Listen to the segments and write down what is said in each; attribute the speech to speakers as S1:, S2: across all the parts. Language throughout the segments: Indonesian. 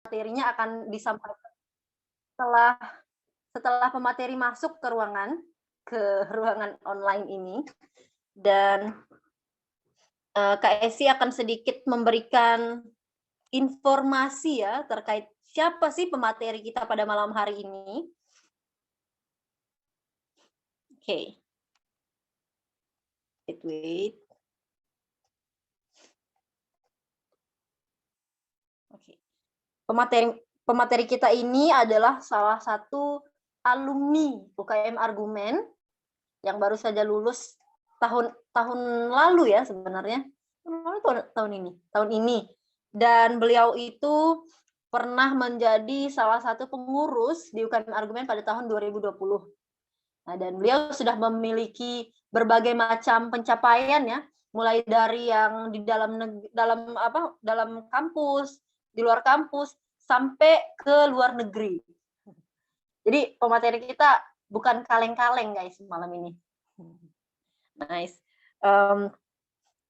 S1: Materinya akan disampaikan setelah pemateri masuk ke ruangan online ini, dan Kak Esi akan sedikit memberikan informasi ya terkait siapa sih pemateri kita pada malam hari ini. Oke. Wait. Oke. Pemateri kita ini adalah salah satu alumni UKM Argumen yang baru saja lulus tahun lalu ya sebenarnya. Tahun ini. Dan beliau itu pernah menjadi salah satu pengurus di UKM Argumen pada tahun 2020. Nah, dan beliau sudah memiliki berbagai macam pencapaian ya, mulai dari yang di dalam kampus, di luar kampus, sampai ke luar negeri. Jadi pemateri kita bukan kaleng-kaleng guys malam ini. Nice.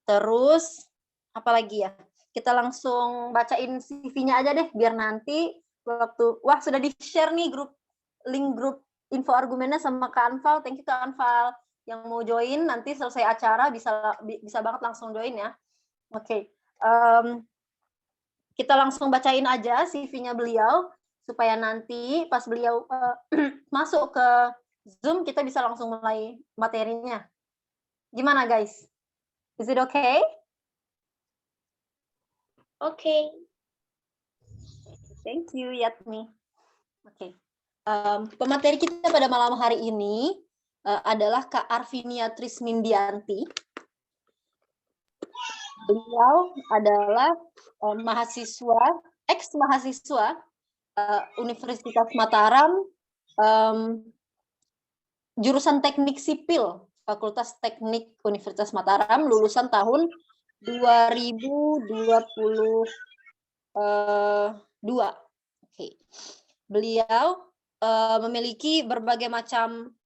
S1: Terus apa lagi ya? Kita langsung bacain CV-nya aja deh, biar nanti sudah di-share nih link grup info argumennya sama Kak Anfal. Thank you Kak Anfal. Yang mau join nanti selesai acara bisa banget langsung join ya. Oke. Kita langsung bacain aja CV-nya beliau supaya nanti pas beliau masuk ke Zoom kita bisa langsung mulai materinya. Gimana guys? Is it okay?
S2: Okay.
S1: Thank you, Yatmi. Oke. Pemateri kita pada malam hari ini adalah Kak Arvinia Trismindianti. Beliau adalah ex-mahasiswa Universitas Mataram, jurusan Teknik Sipil, Fakultas Teknik Universitas Mataram, lulusan tahun 2022. Oke. Beliau memiliki berbagai macam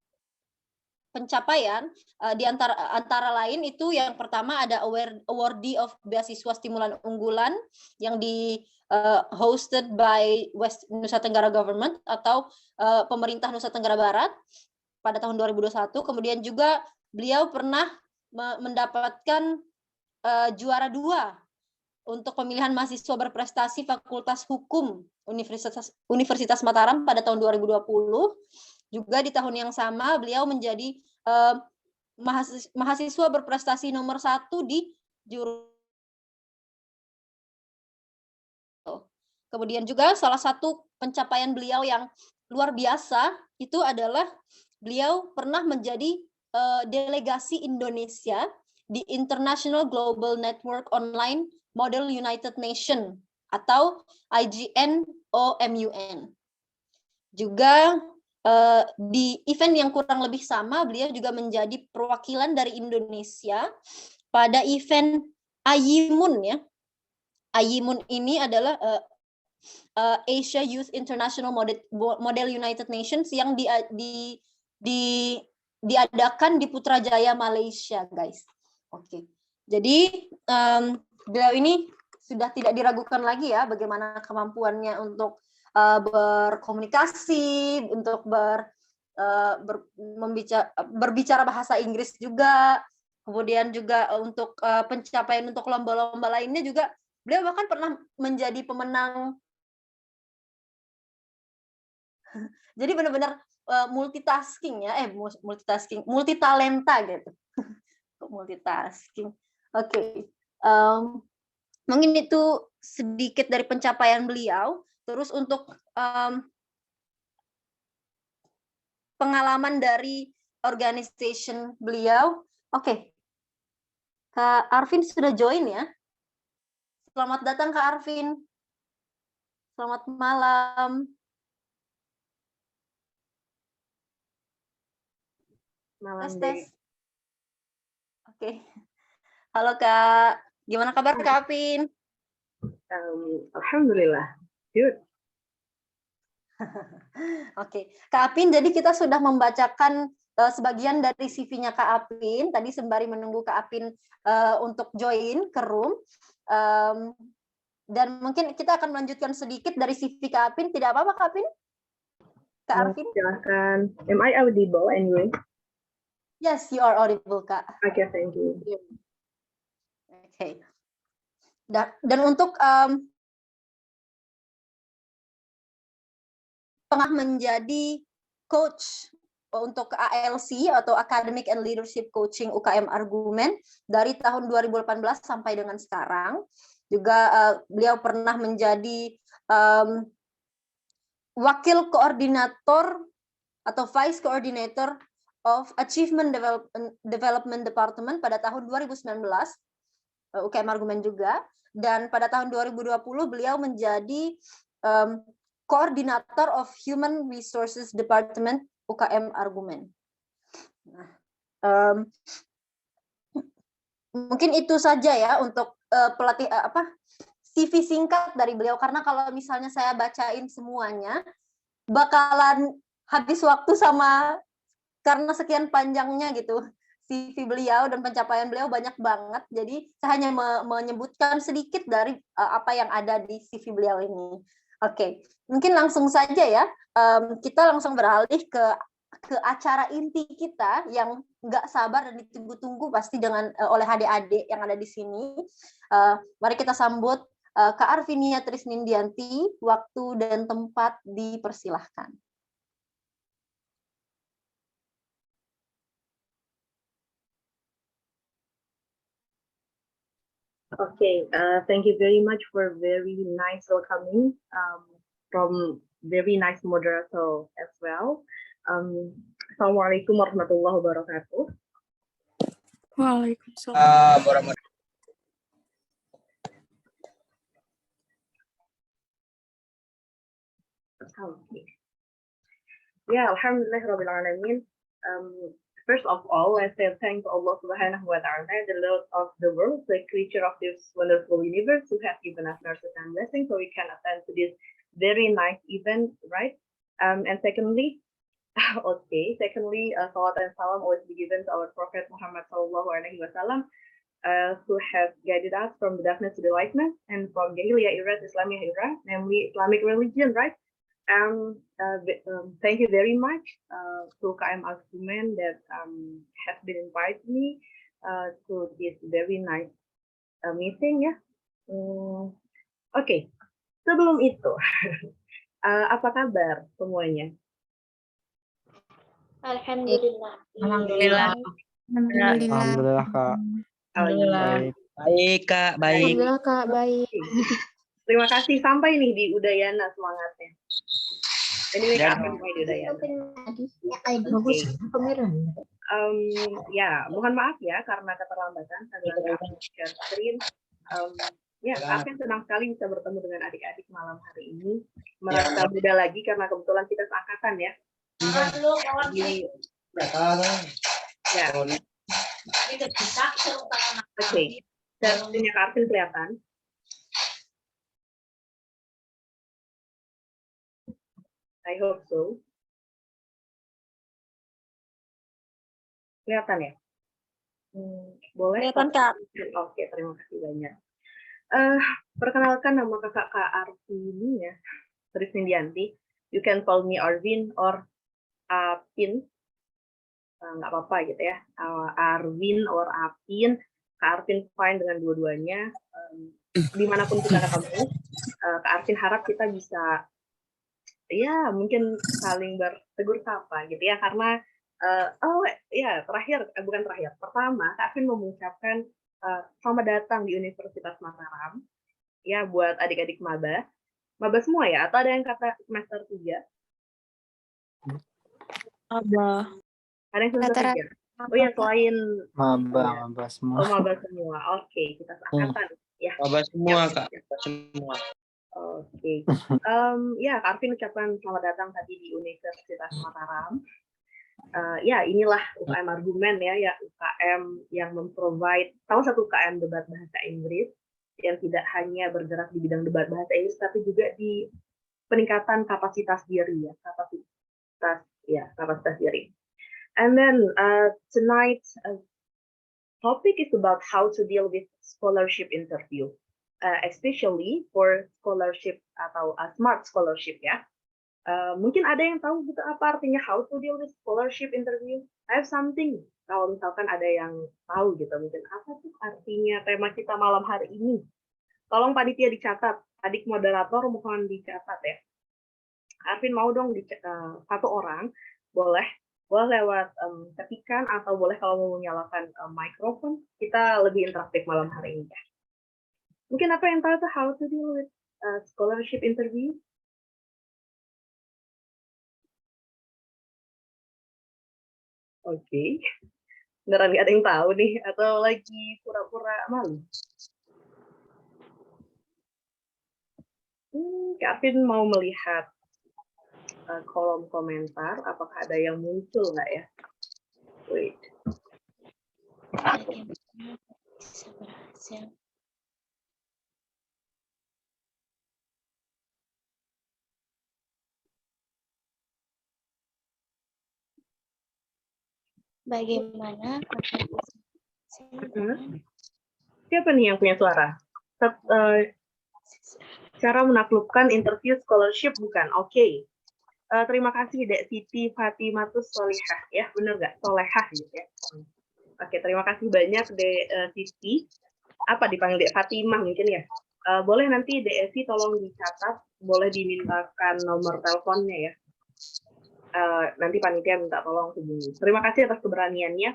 S1: pencapaian, di antara lain itu yang pertama ada awardee of beasiswa stimulan unggulan yang di hosted by West Nusa Tenggara Government atau pemerintah Nusa Tenggara Barat pada tahun 2021. Kemudian juga beliau pernah mendapatkan juara 2 untuk pemilihan mahasiswa berprestasi Fakultas Hukum Universitas Mataram pada tahun 2020. Juga di tahun yang sama beliau menjadi mahasiswa berprestasi nomor 1 di jurusan. Kemudian juga salah satu pencapaian beliau yang luar biasa itu adalah beliau pernah menjadi delegasi Indonesia di International Global Network Online Model United Nations atau IGN-OMUN. Juga di event yang kurang lebih sama, beliau juga menjadi perwakilan dari Indonesia pada event AYIMUN ya. AYIMUN ini adalah Asia Youth International Model United Nations yang diadakan di Putrajaya, Malaysia, guys. Oke. Jadi beliau ini sudah tidak diragukan lagi ya bagaimana kemampuannya untuk berkomunikasi, untuk berbicara bahasa Inggris juga. Kemudian juga untuk pencapaian untuk lomba-lomba lainnya juga beliau bahkan pernah menjadi pemenang. Jadi benar-benar multitasking ya, multitalenta gitu. Multitasking. Oke. Mungkin itu sedikit dari pencapaian beliau. Terus untuk pengalaman dari organization beliau. Oke. Kak Arvin sudah join ya. Selamat datang Kak Arvin. Selamat malam. Tes. Oke. Halo Kak. Gimana kabar Kak Arvin?
S3: Alhamdulillah. Good.
S1: Oke, Kak Apin, jadi kita sudah membacakan sebagian dari CV-nya Kak Apin. Tadi sembari menunggu Kak Apin untuk join ke room. Dan mungkin kita akan melanjutkan sedikit dari CV Kak Apin. Tidak apa-apa Kak Apin? Kak Arvin?
S2: Silakan. Am I audible anyway?
S1: Yes, you are audible, Kak.
S2: Okay, thank you.
S1: Okay. Dan untuk pernah menjadi coach untuk ALC atau Academic and Leadership Coaching UKM Argumen dari tahun 2018 sampai dengan sekarang. Juga beliau pernah menjadi wakil koordinator atau vice coordinator of Achievement Development Department pada tahun 2019, UKM Argumen juga, dan pada tahun 2020 beliau menjadi koordinator of Human Resources Department UKM Argumen. Nah, mungkin itu saja ya untuk CV singkat dari beliau, karena kalau misalnya saya bacain semuanya bakalan habis waktu karena sekian panjangnya gitu CV beliau dan pencapaian beliau banyak banget. Jadi saya hanya menyebutkan sedikit dari apa yang ada di CV beliau ini. Oke, mungkin langsung saja ya, kita langsung beralih ke acara inti kita yang nggak sabar dan ditunggu-tunggu pasti oleh adik-adik yang ada di sini. Mari kita sambut Kak Arvinia Trisnindianti. Waktu dan tempat dipersilahkan.
S2: Okay, thank you very much for very nice welcoming from very nice moderator as well. Assalamualaikum warahmatullahi wabarakatuh.
S3: Waalaikumsalam.
S2: Okay. Yeah, alhamdulillah alamin. First of all, I say thanks to Allah Subhanahu wa Ta'ala, the Lord of the world, the creator of this wonderful universe, who has given us mercy and blessing, so we can attend to this very nice event, right? And secondly, salawat and salam always be given to our Prophet Muhammad Sallallahu Alaihi Wasallam, who has guided us from the darkness to the lightness, and from Jahiliyah era to Islamiyah era, namely Islamic religion, right? Thank you very much to UKM Argumen that has been invited me to this very nice meeting ya. Oke, sebelum itu, apa kabar semuanya?
S4: Alhamdulillah.
S3: Alhamdulillah.
S4: Alhamdulillah,
S3: Kak.
S4: Alhamdulillah.
S3: Baik, Kak. Baik.
S4: Alhamdulillah, Kak. Baik.
S2: Terima kasih, sampai nih di Udayana semangatnya. Anyway, Kak, sampai di Udayana. Ya, mohon maaf ya karena keterlambatan saya share screen. Ya, Kak senang sekali bisa bertemu dengan adik-adik malam hari ini. Merasa muda lagi karena kebetulan kita seangkatan ya. Jadi, ya. Oke, punya Kak Arvin kelihatan. I hope so. Kelihatan ya? Boleh?
S1: Kelihatan, Kak.
S2: Oke, terima kasih banyak. Perkenalkan nama kakak Kak Arvin ya, Trisnindianti. You can call me Arvin or Apin. Nggak apa-apa gitu ya. Arvin or Apin. Kak Arvin fine dengan dua-duanya. Dimanapun kita ketemu, Kak Arvin harap kita bisa ya mungkin saling bertegur sapa gitu ya, karena pertama Kak Arvin mau mengucapkan selamat datang di Universitas Mataram ya buat adik-adik maba semua ya, atau ada yang kata semester 3? Ada yang semester 3? Oh ya, selain
S3: Maba semua.
S2: Oh, maba semua. Oke, kita seangkatan ya.
S3: Maba semua, Kak. Semua.
S2: Oke. Ya, Kak Arvin ucapkan selamat datang tadi di Universitas Mataram. Ya, inilah UKM Argumen ya UKM yang memprovide salah satu UKM debat bahasa Inggris yang tidak hanya bergerak di bidang debat bahasa Inggris, tapi juga di peningkatan kapasitas diri ya, kapasitas diri. And then tonight's topic is about how to deal with scholarship interview. especially for scholarship atau smart scholarship ya. Mungkin ada yang tahu gitu apa artinya how to deal with scholarship interview? I have something. Kalau misalkan ada yang tahu gitu, mungkin apa tuh artinya tema kita malam hari ini? Tolong panitia dicatat. Adik moderator mohon dicatat ya. Arvin mau dong satu orang, boleh lewat ketikan atau boleh kalau mau menyalakan mikrofon, kita lebih interaktif malam hari ini ya. Mungkin apa yang tahu tuh how to deal with scholarship interview? Oke. Beneran nggak ada yang tahu nih, atau lagi pura-pura malu? Kak Arvin mau melihat kolom komentar, apakah ada yang muncul nggak ya? Wait.
S4: Bisa berhasil. Bagaimana
S2: Siapa nih yang punya suara? Cara menaklukkan interview scholarship bukan? Oke. Terima kasih Dek Siti Fatimatus Solihah ya, bener nggak? Solehah gitu ya. Oke, terima kasih banyak Dek Siti. Apa dipanggil Dek Fatimah mungkin ya? Boleh nanti Dek Esi tolong dicatat, boleh dimintakan nomor teleponnya ya. Nanti panitia minta tolong hubungi. Terima kasih atas keberaniannya.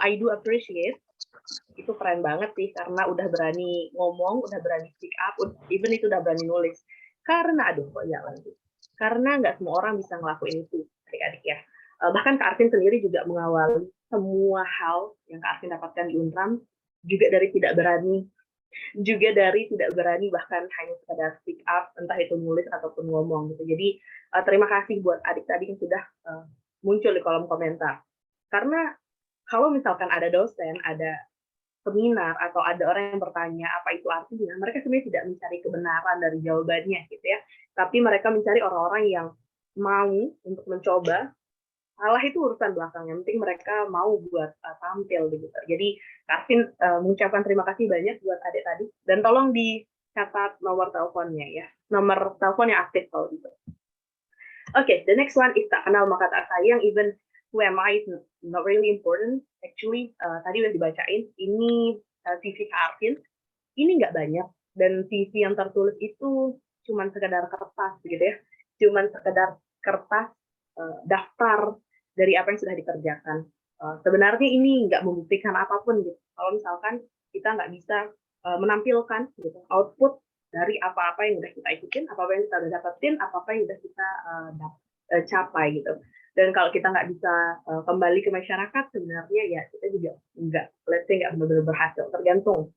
S2: I do appreciate. Itu keren banget sih, karena udah berani ngomong, udah berani speak up, even itu udah berani nulis. Karena, aduh kok ya lagi. Karena nggak semua orang bisa ngelakuin itu, adik-adik ya. Bahkan Kak Arvin sendiri juga mengawali semua hal yang Kak Arvin dapatkan di UNRAM, juga dari tidak berani, bahkan hanya sekadar speak up, entah itu nulis ataupun ngomong gitu. Jadi terima kasih buat adik-adik yang sudah muncul di kolom komentar. Karena kalau misalkan ada dosen, ada seminar, atau ada orang yang bertanya apa itu artinya, mereka sebenarnya tidak mencari kebenaran dari jawabannya gitu ya. Tapi mereka mencari orang-orang yang mau untuk mencoba. Salah itu urusan belakang, yang penting mereka mau buat tampil gitu. Jadi Karvin mengucapkan terima kasih banyak buat adik tadi, dan tolong dicatat nomor teleponnya ya, nomor telepon yang aktif kalau gitu. Oke, the next one is tak kenal maka tak sayang, even who am I is not really important. Actually, tadi udah dibacain, ini CV Karvin, ini nggak banyak, dan CV yang tertulis itu cuman sekedar kertas gitu ya, cuman sekedar kertas daftar dari apa yang sudah dikerjakan. Sebenarnya ini nggak membuktikan apapun gitu. Kalau misalkan kita nggak bisa menampilkan gitu, output dari apa-apa yang udah kita ikutin, apa-apa yang kita udah dapetin, apa-apa yang udah kita capai gitu. Dan kalau kita nggak bisa kembali ke masyarakat, sebenarnya ya kita juga nggak, let's say nggak benar-benar berhasil. Tergantung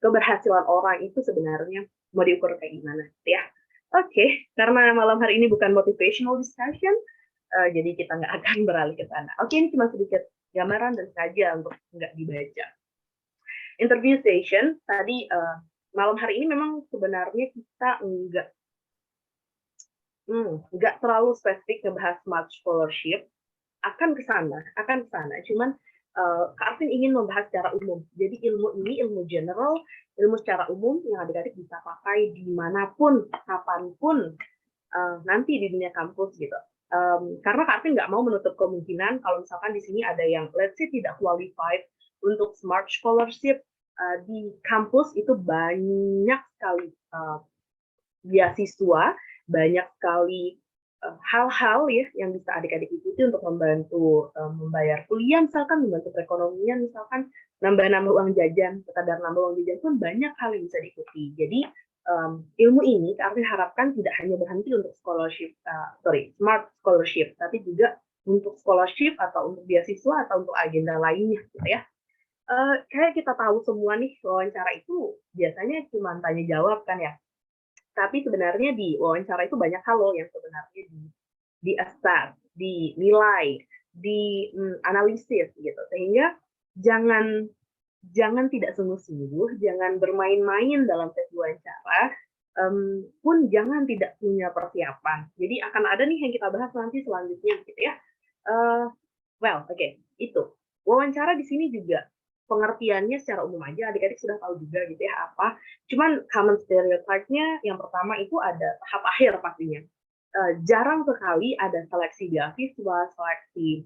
S2: keberhasilan orang itu sebenarnya mau diukur kayak gimana ya. Oke, karena malam hari ini bukan motivational discussion, jadi kita nggak akan beralih ke sana. Oke, ini cuma sedikit gambaran dan sengaja untuk nggak dibaca. Interview session, tadi malam hari ini memang sebenarnya kita nggak terlalu spesifik ngebahas smart scholarship, akan ke sana. Cuman Kak Arvin ingin membahas secara umum. Jadi ilmu ini ilmu general, ilmu secara umum yang adik-adik bisa pakai dimanapun, kapanpun, nanti di dunia kampus gitu. Karena Kak Arvin nggak mau menutup kemungkinan kalau misalkan di sini ada yang let's say tidak qualified untuk smart scholarship, di kampus itu banyak sekali beasiswa, banyak sekali hal-hal ya yang bisa adik-adik ikuti untuk membantu membayar kuliah, misalkan membantu perekonomian, misalkan nambah-nambah uang jajan, sekadar nambah uang jajan pun banyak hal yang bisa diikuti. Jadi ilmu ini Kak Arvin harapkan tidak hanya berhenti untuk smart scholarship, tapi juga untuk scholarship atau untuk beasiswa atau untuk agenda lainnya gitu ya. Kayak kita tahu semua nih, wawancara itu biasanya cuma tanya jawab kan ya. Tapi sebenarnya di wawancara itu banyak hal loh yang sebenarnya di-assess, dinilai, dianalisis gitu. Sehingga jangan tidak sungguh-sungguh, jangan bermain-main dalam tes wawancara, pun jangan tidak punya persiapan. Jadi akan ada nih yang kita bahas nanti selanjutnya gitu ya. Oke, itu. Wawancara di sini juga pengertiannya secara umum aja, adik-adik sudah tahu juga gitu ya apa. Cuman common stereotype-nya yang pertama itu ada tahap akhir pastinya. Jarang sekali ada seleksi beasiswa, seleksi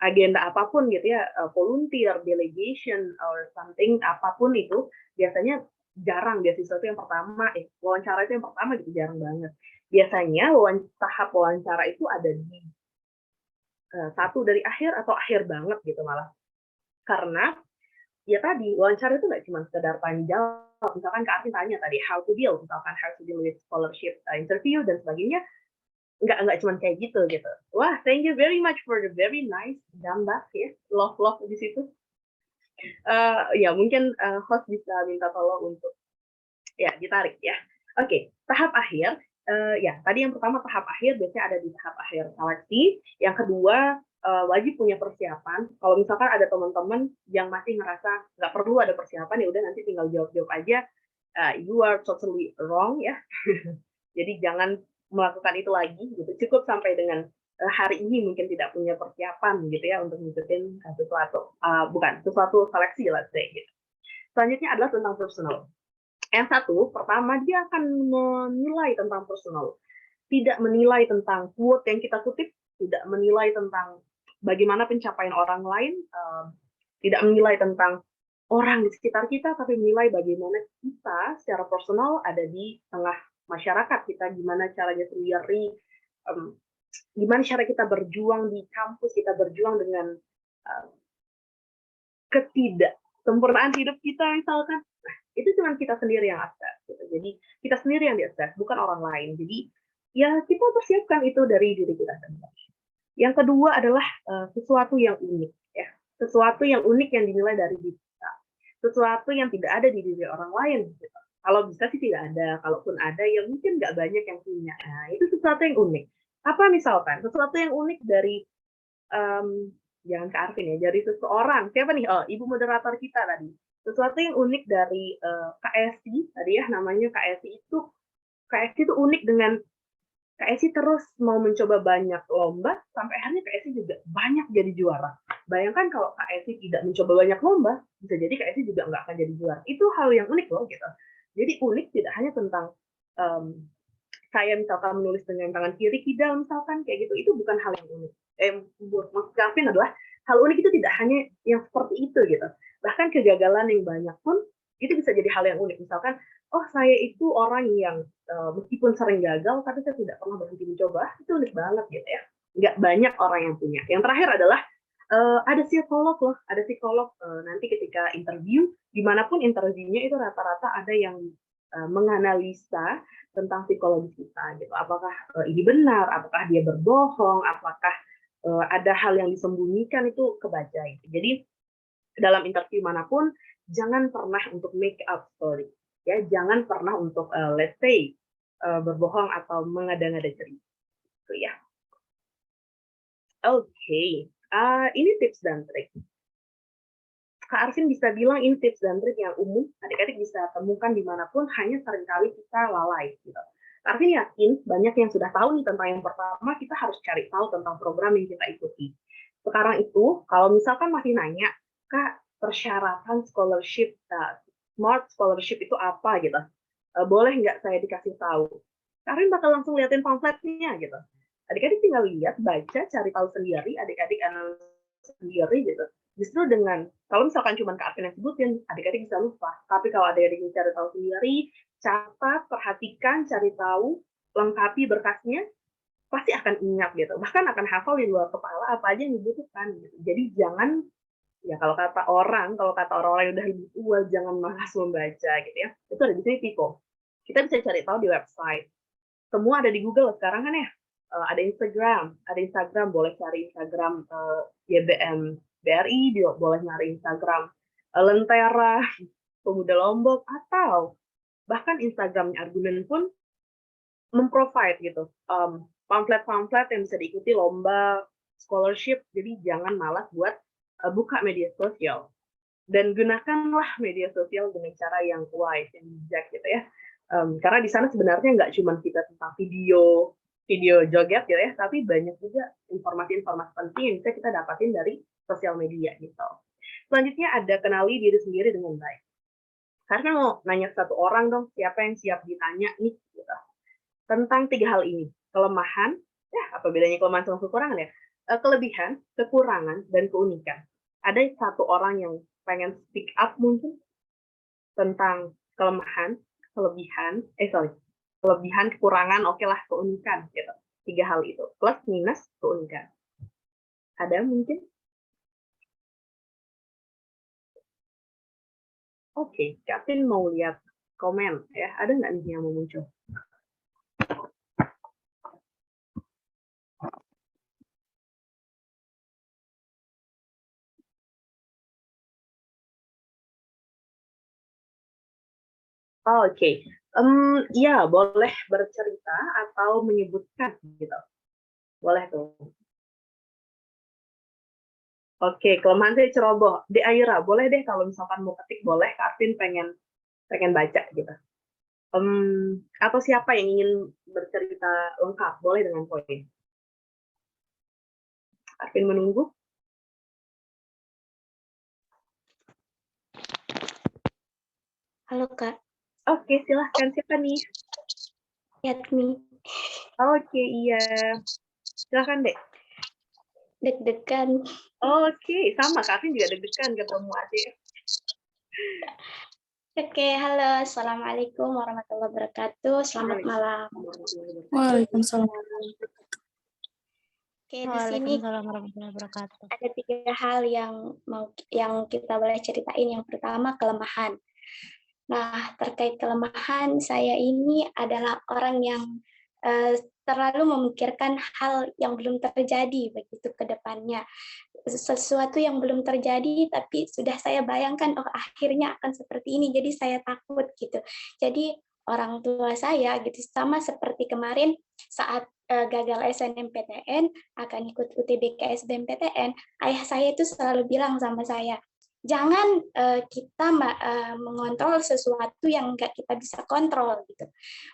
S2: agenda apapun gitu ya, volunteer, delegation, or something, apapun itu, biasanya jarang beasiswa itu yang pertama, wawancara itu yang pertama gitu, jarang banget. Biasanya tahap wawancara itu ada di satu dari akhir atau akhir banget gitu malah. Karena ya tadi, wawancara itu nggak cuma sekedar tanya jawab, misalkan Kak Arvin tanya tadi, how to deal with scholarship interview dan sebagainya, nggak cuma kayak gitu. Wah, thank you very much for the very nice gambar ya, love di situ. Ya mungkin host bisa minta tolong untuk ya ditarik ya. Oke, tahap akhir. Ya tadi yang pertama tahap akhir biasanya ada di tahap akhir seleksi. Yang kedua wajib punya persiapan. Kalau misalkan ada teman-teman yang masih ngerasa nggak perlu ada persiapan, ya udah nanti tinggal jawab aja. You are totally wrong ya. Jadi jangan melakukan itu lagi gitu. Cukup sampai dengan hari ini mungkin tidak punya persiapan gitu ya untuk ngikutin sesuatu seleksi let's say gitu. Selanjutnya adalah tentang personal. Yang satu, pertama dia akan menilai tentang personal. Tidak menilai tentang quote yang kita kutip, tidak menilai tentang bagaimana pencapaian orang lain, tidak menilai tentang orang di sekitar kita, tapi menilai bagaimana kita secara personal ada di tengah masyarakat kita, gimana caranya sendiri, gimana cara kita berjuang di kampus, kita berjuang dengan ketidaksempurnaan hidup kita misalkan. Nah, itu cuma kita sendiri yang assess. Gitu. Jadi kita sendiri yang di-assess, bukan orang lain. Jadi ya kita persiapkan itu dari diri kita sendiri. Yang kedua adalah sesuatu yang unik, ya, sesuatu yang unik yang dinilai dari diri kita, sesuatu yang tidak ada di diri orang lain. Gitu. Kalau bisa sih tidak ada, kalaupun ada ya mungkin nggak banyak yang punya. Nah, itu sesuatu yang unik. Apa misalkan sesuatu yang unik dari jangan ke Arvin ya, dari seseorang. Siapa nih? Oh, ibu moderator kita tadi. Sesuatu yang unik dari Kak Esi tadi ya, namanya Kak Esi itu unik dengan Kak Esi terus mau mencoba banyak lomba sampai akhirnya Kak Esi juga banyak jadi juara. Bayangkan kalau Kak Esi tidak mencoba banyak lomba, bisa jadi Kak Esi juga nggak akan jadi juara. Itu hal yang unik loh gitu. Jadi unik tidak hanya tentang saya misalkan menulis dengan tangan kiri kidal misalkan kayak gitu, itu bukan hal yang unik. Maksud Kavin adalah hal unik itu tidak hanya yang seperti itu gitu. Bahkan kegagalan yang banyak pun itu bisa jadi hal yang unik. Misalkan, oh saya itu orang yang meskipun sering gagal, tapi saya tidak pernah berhenti mencoba. Itu unik banget gitu ya. Nggak banyak orang yang punya. Yang terakhir adalah ada psikolog loh. Ada psikolog nanti ketika interview, dimanapun interviewnya itu rata-rata ada yang menganalisa tentang psikologi kita. Gitu. Apakah ini benar? Apakah dia berbohong? Apakah ada hal yang disembunyikan? Itu kebaca. Gitu. Jadi dalam interview manapun jangan pernah untuk make up story, ya jangan pernah untuk let's say berbohong atau mengada-ngada cerita, gitu ya. Oke, ini tips dan trik. Kak Arvin bisa bilang ini tips dan trik yang umum, adik-adik bisa temukan dimanapun, hanya seringkali kita lalai. Gitu. Kak Arvin yakin banyak yang sudah tahu nih tentang yang pertama, kita harus cari tahu tentang program yang kita ikuti. Sekarang itu, kalau misalkan masih nanya, Kak, persyaratan scholarship, smart scholarship itu apa gitu? Boleh nggak saya dikasih tahu? Karin bakal langsung liatin pamfletnya gitu. Adik-adik tinggal lihat, baca, cari tahu sendiri, adik-adik analisis sendiri gitu. Justru dengan, kalau misalkan cuma Kak Arvin yang sebutin, adik-adik bisa lupa. Tapi kalau adik-adik cari tahu sendiri, catat, perhatikan, cari tahu, lengkapi berkasnya, pasti akan ingat gitu. Bahkan akan hafal di luar kepala apa aja yang dibutuhkan gitu. Jadi jangan, ya kalau kata orang yang udah lebih tua, jangan malas membaca gitu ya. Itu ada di sini Pico. Kita bisa cari tahu di website. Semua ada di Google sekarang kan ya. Ada Instagram, boleh cari Instagram YBM BRI, boleh nyari Instagram Lentera, Pemuda Lombok, atau bahkan Instagramnya Argumen pun memprovide gitu pamflet-pamflet yang bisa diikuti lomba scholarship. Jadi jangan malas buat buka media sosial dan gunakanlah media sosial dengan cara yang wise, yang bijak gitu ya. Karena di sana sebenarnya nggak cuma kita tentang video joget gitu ya, tapi banyak juga informasi-informasi penting yang bisa kita dapatin dari sosial media gitu. Selanjutnya ada kenali diri sendiri dengan baik. Karena mau nanya satu orang dong, siapa yang siap ditanya nih, gitu. Tentang 3 hal ini, kelemahan, ya apa bedanya kelemahan sama kekurangan ya? Kelebihan, kekurangan, dan keunikan. Ada satu orang yang pengen speak up mungkin tentang kelemahan, kelebihan, kelebihan, kekurangan, oke lah, keunikan, gitu. 3 hal itu, plus, minus, keunikan. Ada mungkin? Oke, Kavin mau lihat komen ya. Ada nggak nih yang mau muncul? Oke, ya boleh bercerita atau menyebutkan gitu. Boleh tuh. Oke, kelemahan saya ceroboh. De Aira, boleh deh kalau misalkan mau ketik boleh. Kavin pengen baca gitu. Atau siapa yang ingin bercerita lengkap, boleh dengan poin. Kavin menunggu.
S4: Halo Kak,
S2: Oke, silahkan. Siapa nih?
S4: Yatmi.
S2: Oke, iya. Silahkan, Dek.
S4: Deg-degan.
S2: Oke, sama. Kavin juga deg-degan ketemu Ade.
S4: Oke, halo. Assalamualaikum warahmatullahi wabarakatuh. Selamat malam.
S5: Waalaikumsalam.
S4: Oke, di sini
S1: Waalaikumsalam warahmatullahi wabarakatuh.
S4: ada 3 hal yang kita boleh ceritain. Yang pertama, kelemahan. Nah, terkait kelemahan, saya ini adalah orang yang terlalu memikirkan hal yang belum terjadi begitu ke depannya. Sesuatu yang belum terjadi tapi sudah saya bayangkan, oh akhirnya akan seperti ini, jadi saya takut gitu. Jadi orang tua saya gitu, sama seperti kemarin saat gagal SNMPTN akan ikut UTBK SBMPTN, ayah saya itu selalu bilang sama saya, jangan kita mengontrol sesuatu yang nggak kita bisa kontrol gitu.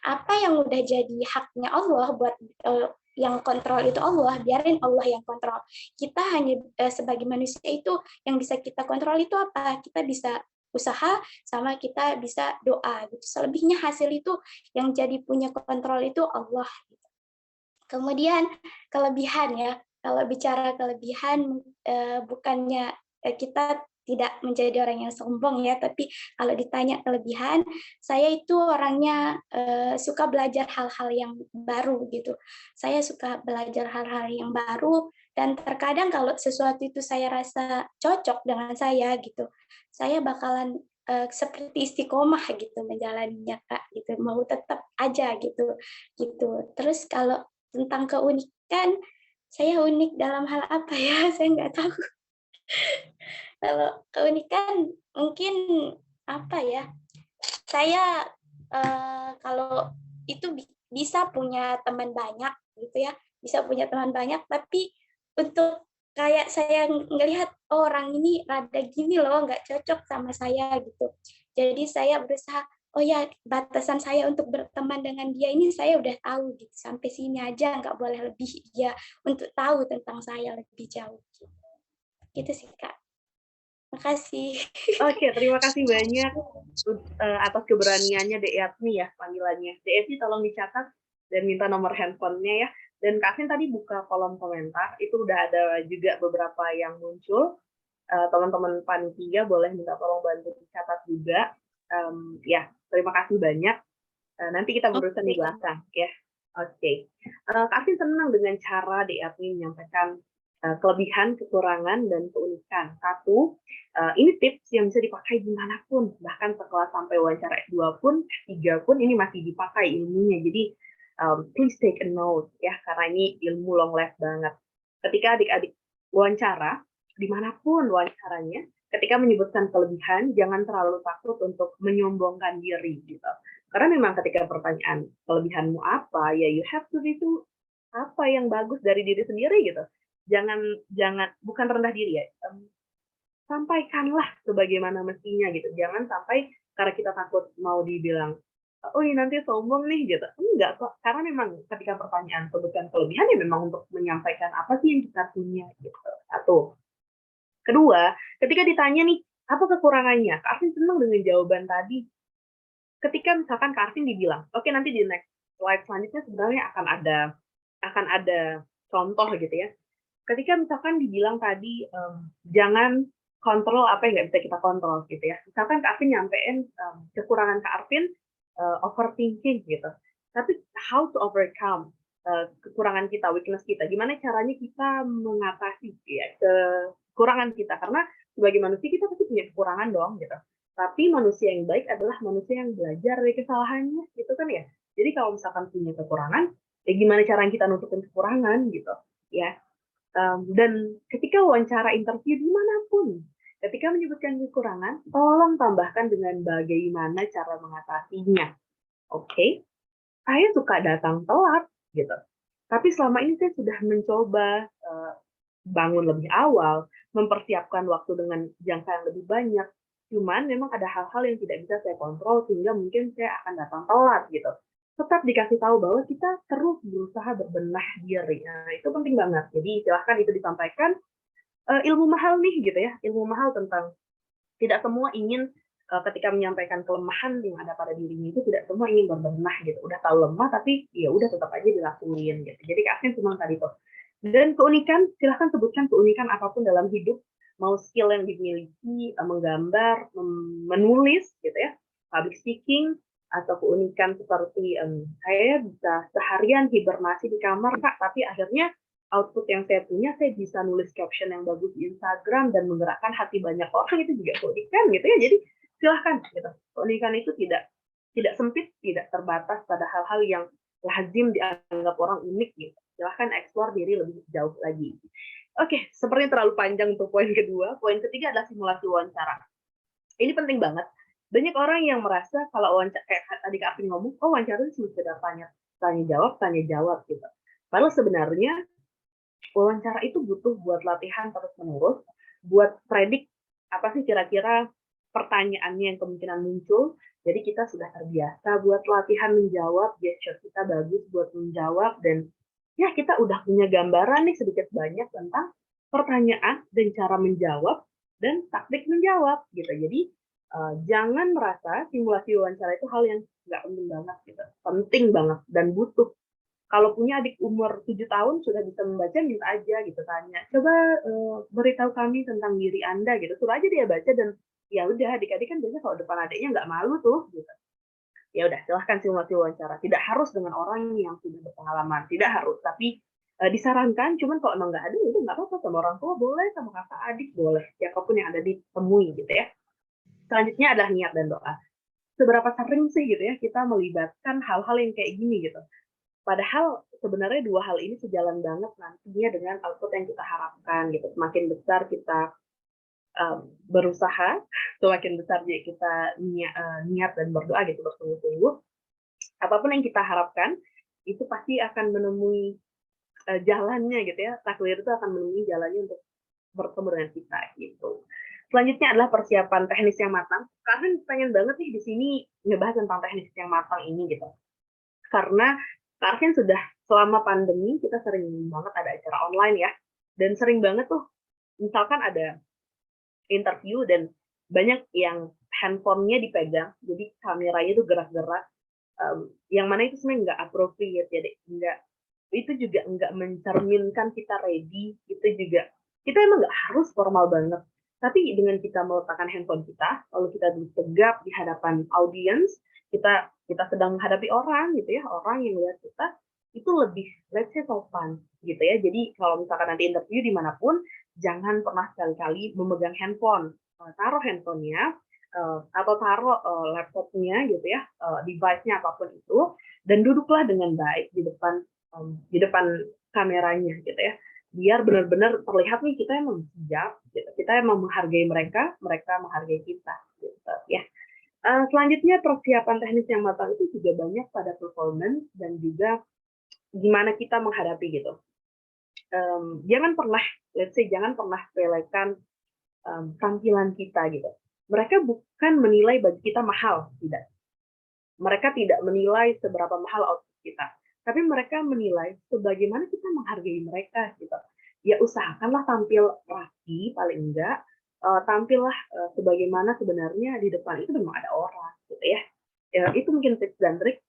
S4: Apa yang udah jadi haknya Allah buat yang kontrol itu Allah, biarin Allah yang kontrol. Kita hanya sebagai manusia itu yang bisa kita kontrol itu apa? Kita bisa usaha sama kita bisa doa gitu. Selebihnya hasil itu yang jadi punya kontrol itu Allah. Gitu. Kemudian kelebihan ya. Kalau bicara kelebihan bukannya kita tidak menjadi orang yang sombong ya, tapi kalau ditanya kelebihan, saya itu orangnya suka belajar hal-hal yang baru gitu. Saya suka belajar hal-hal yang baru dan terkadang kalau sesuatu itu saya rasa cocok dengan saya gitu, saya bakalan seperti istiqomah gitu menjalaninya Kak gitu, mau tetap aja gitu. Terus kalau tentang keunikan, saya unik dalam hal apa ya? Saya nggak tahu. Kalau keunikan mungkin apa ya? Saya kalau itu bisa punya teman banyak gitu ya, bisa punya teman banyak, tapi untuk kayak saya ngelihat oh, orang ini rada gini loh, nggak cocok sama saya gitu. Jadi saya berusaha, oh ya batasan saya untuk berteman dengan dia ini saya udah tahu gitu, sampai sini aja, nggak boleh lebih dia untuk tahu tentang saya lebih jauh. Gitu sih Kak. Makasih.
S2: Oke, terima kasih banyak atas keberaniannya Dek Yatmi ya panggilannya. Dek Yatmi tolong dicatat dan minta nomor handphonenya ya. Dan Kavin tadi buka kolom komentar, itu udah ada juga beberapa yang muncul. Teman-teman panitia boleh minta tolong bantu dicatat juga. Ya, terima kasih banyak. Nanti kita berurusan di belakang ya. Oke. Kavin senang dengan cara Dek Yatmi menyampaikan kelebihan, kekurangan, dan keunikan. Satu, ini tips yang bisa dipakai dimanapun, bahkan setelah sampai wawancara S2 pun, S3 pun, ini masih dipakai ilmunya. Jadi, please take a note, ya, karena ini ilmu long life banget. Ketika adik-adik wawancara, dimanapun wawancaranya, ketika menyebutkan kelebihan, jangan terlalu takut untuk menyombongkan diri, gitu. Karena memang ketika pertanyaan, kelebihanmu apa, ya you have to itu apa yang bagus dari diri sendiri, gitu. Jangan bukan rendah diri ya, sampaikanlah sebagaimana mestinya gitu. Jangan sampai karena kita takut mau dibilang oh ini nanti sombong nih gitu. Enggak kok, karena memang ketika pertanyaan sebutkan kelebihan ya memang untuk menyampaikan apa sih yang kita punya gitu. Satu. Kedua, ketika ditanya nih, apa kekurangannya? Kak Arvin senang dengan jawaban tadi. Ketika misalkan Kak Arvin dibilang, oke nanti di next slide selanjutnya sebenarnya akan ada contoh gitu ya. Ketika misalkan dibilang tadi jangan kontrol apa yang nggak bisa kita kontrol gitu ya. Misalkan Kak Arvin nyampein kekurangan Kak Arvin overthinking gitu. Tapi how to overcome kekurangan kita, weakness kita. Gimana caranya kita mengatasi ya kekurangan kita? Karena sebagai manusia kita pasti punya kekurangan dong gitu. Tapi manusia yang baik adalah manusia yang belajar dari kesalahannya gitu kan ya. Jadi kalau misalkan punya kekurangan, ya gimana cara kita nutupin kekurangan gitu ya. Dan ketika wawancara interview dimanapun, ketika menyebutkan kekurangan, tolong tambahkan dengan bagaimana cara mengatasinya. Oke, saya suka datang telat, gitu. Tapi selama ini saya sudah mencoba bangun lebih awal, mempersiapkan waktu dengan jangka yang lebih banyak. Cuman memang ada hal-hal yang tidak bisa saya kontrol, sehingga mungkin saya akan datang telat, gitu. Tetap dikasih tahu bahwa kita terus berusaha berbenah diri. Nah, itu penting banget. Jadi silahkan itu disampaikan. Ilmu mahal nih, gitu ya. Ilmu mahal tentang tidak semua ingin ketika menyampaikan kelemahan yang ada pada dirinya itu tidak semua ingin berbenah gitu. Udah tahu lemah tapi ya udah tetap aja dilakuin gitu. Jadi Kak Arvin cuma tadi tuh. Dan keunikan, silahkan sebutkan keunikan apapun dalam hidup, mau skill yang dimiliki, menggambar, menulis gitu ya, public speaking, atau keunikan seperti saya bisa seharian hibernasi di kamar Kak, tapi akhirnya output yang saya punya, saya bisa nulis caption yang bagus di Instagram dan menggerakkan hati banyak orang, itu juga keunikan gitu ya. Jadi silahkan gitu. Keunikan itu tidak sempit, tidak terbatas pada hal-hal yang lazim dianggap orang unik gitu. Silahkan eksplor diri lebih jauh lagi. Oke, sepertinya terlalu panjang untuk poin kedua. Poin ketiga adalah simulasi wawancara. Ini penting banget. Banyak orang yang merasa kalau wawancara, kayak tadi Kak Arvin ngomong, oh wawancara itu cuma sekedar tanya jawab gitu. Padahal sebenarnya wawancara itu butuh buat latihan terus-menerus, buat predik apa sih kira-kira pertanyaannya yang kemungkinan muncul. Jadi kita sudah terbiasa buat latihan menjawab, gesture kita bagus buat menjawab, dan ya kita udah punya gambaran nih sedikit banyak tentang pertanyaan dan cara menjawab dan taktik menjawab gitu. Jadi jangan merasa simulasi wawancara itu hal yang nggak penting banget gitu. Penting banget dan butuh. Kalau punya adik umur 7 tahun sudah bisa membaca, minta aja gitu, tanya. Coba beritahu kami tentang diri Anda gitu. Suruh aja dia baca dan ya udah, adik-adik kan biasanya kalau depan adiknya nggak malu tuh gitu. Ya udah, silahkan simulasi wawancara. Tidak harus dengan orang yang sudah berpengalaman, tidak harus. Tapi disarankan, cuman kalau emang nggak ada, itu nggak apa-apa. Sama orang tua boleh, sama kakak adik boleh. Siapapun yang ada ditemui gitu ya. Selanjutnya adalah niat dan doa. Seberapa sering sih gitu ya kita melibatkan hal-hal yang kayak gini gitu. Padahal sebenarnya dua hal ini sejalan banget nantinya dengan output yang kita harapkan gitu. Semakin besar kita berusaha, semakin besar kita niat dan berdoa gitu bersungguh-sungguh. Apapun yang kita harapkan itu pasti akan menemui jalannya gitu ya. Takdir itu akan menemui jalannya untuk bertemu dengan kita gitu. Selanjutnya adalah persiapan teknis yang matang. Karena pengen banget nih di sini ngebahas tentang teknis yang matang ini gitu. Karena Kak Arvin sudah selama pandemi kita sering banget ada acara online ya, dan sering banget tuh misalkan ada interview dan banyak yang handphonenya dipegang, jadi kameranya tuh gerak-gerak, yang mana itu sebenarnya nggak appropriate ya, nggak, itu juga nggak mencerminkan kita ready, itu juga kita emang nggak harus formal banget, tapi dengan kita meletakkan handphone kita, lalu kita duduk tegap di hadapan audiens, kita sedang menghadapi orang gitu ya, orang yang melihat kita itu lebih, let's say, sopan gitu ya. Jadi kalau misalkan nanti interview dimanapun, jangan pernah sekali-kali memegang handphone, taruh handphonenya atau taruh laptopnya gitu ya, device-nya apapun itu, dan duduklah dengan baik di depan kameranya gitu ya, biar benar-benar terlihat nih kita emang siap, gitu. Kita emang menghargai mereka menghargai kita gitu ya. Selanjutnya persiapan teknis yang matang itu juga banyak pada performance dan juga gimana kita menghadapi gitu. Jangan pernah, let's say, jangan pernah sepelekan tampilan kita gitu. Mereka bukan menilai baju kita mahal, tidak. Mereka tidak menilai seberapa mahal outfit kita, tapi mereka menilai sebagaimana kita menghargai mereka gitu. ya usahakanlah tampil rapi paling enggak, tampillah sebagaimana sebenarnya di depan itu memang ada orang gitu ya. Itu mungkin tips dan trik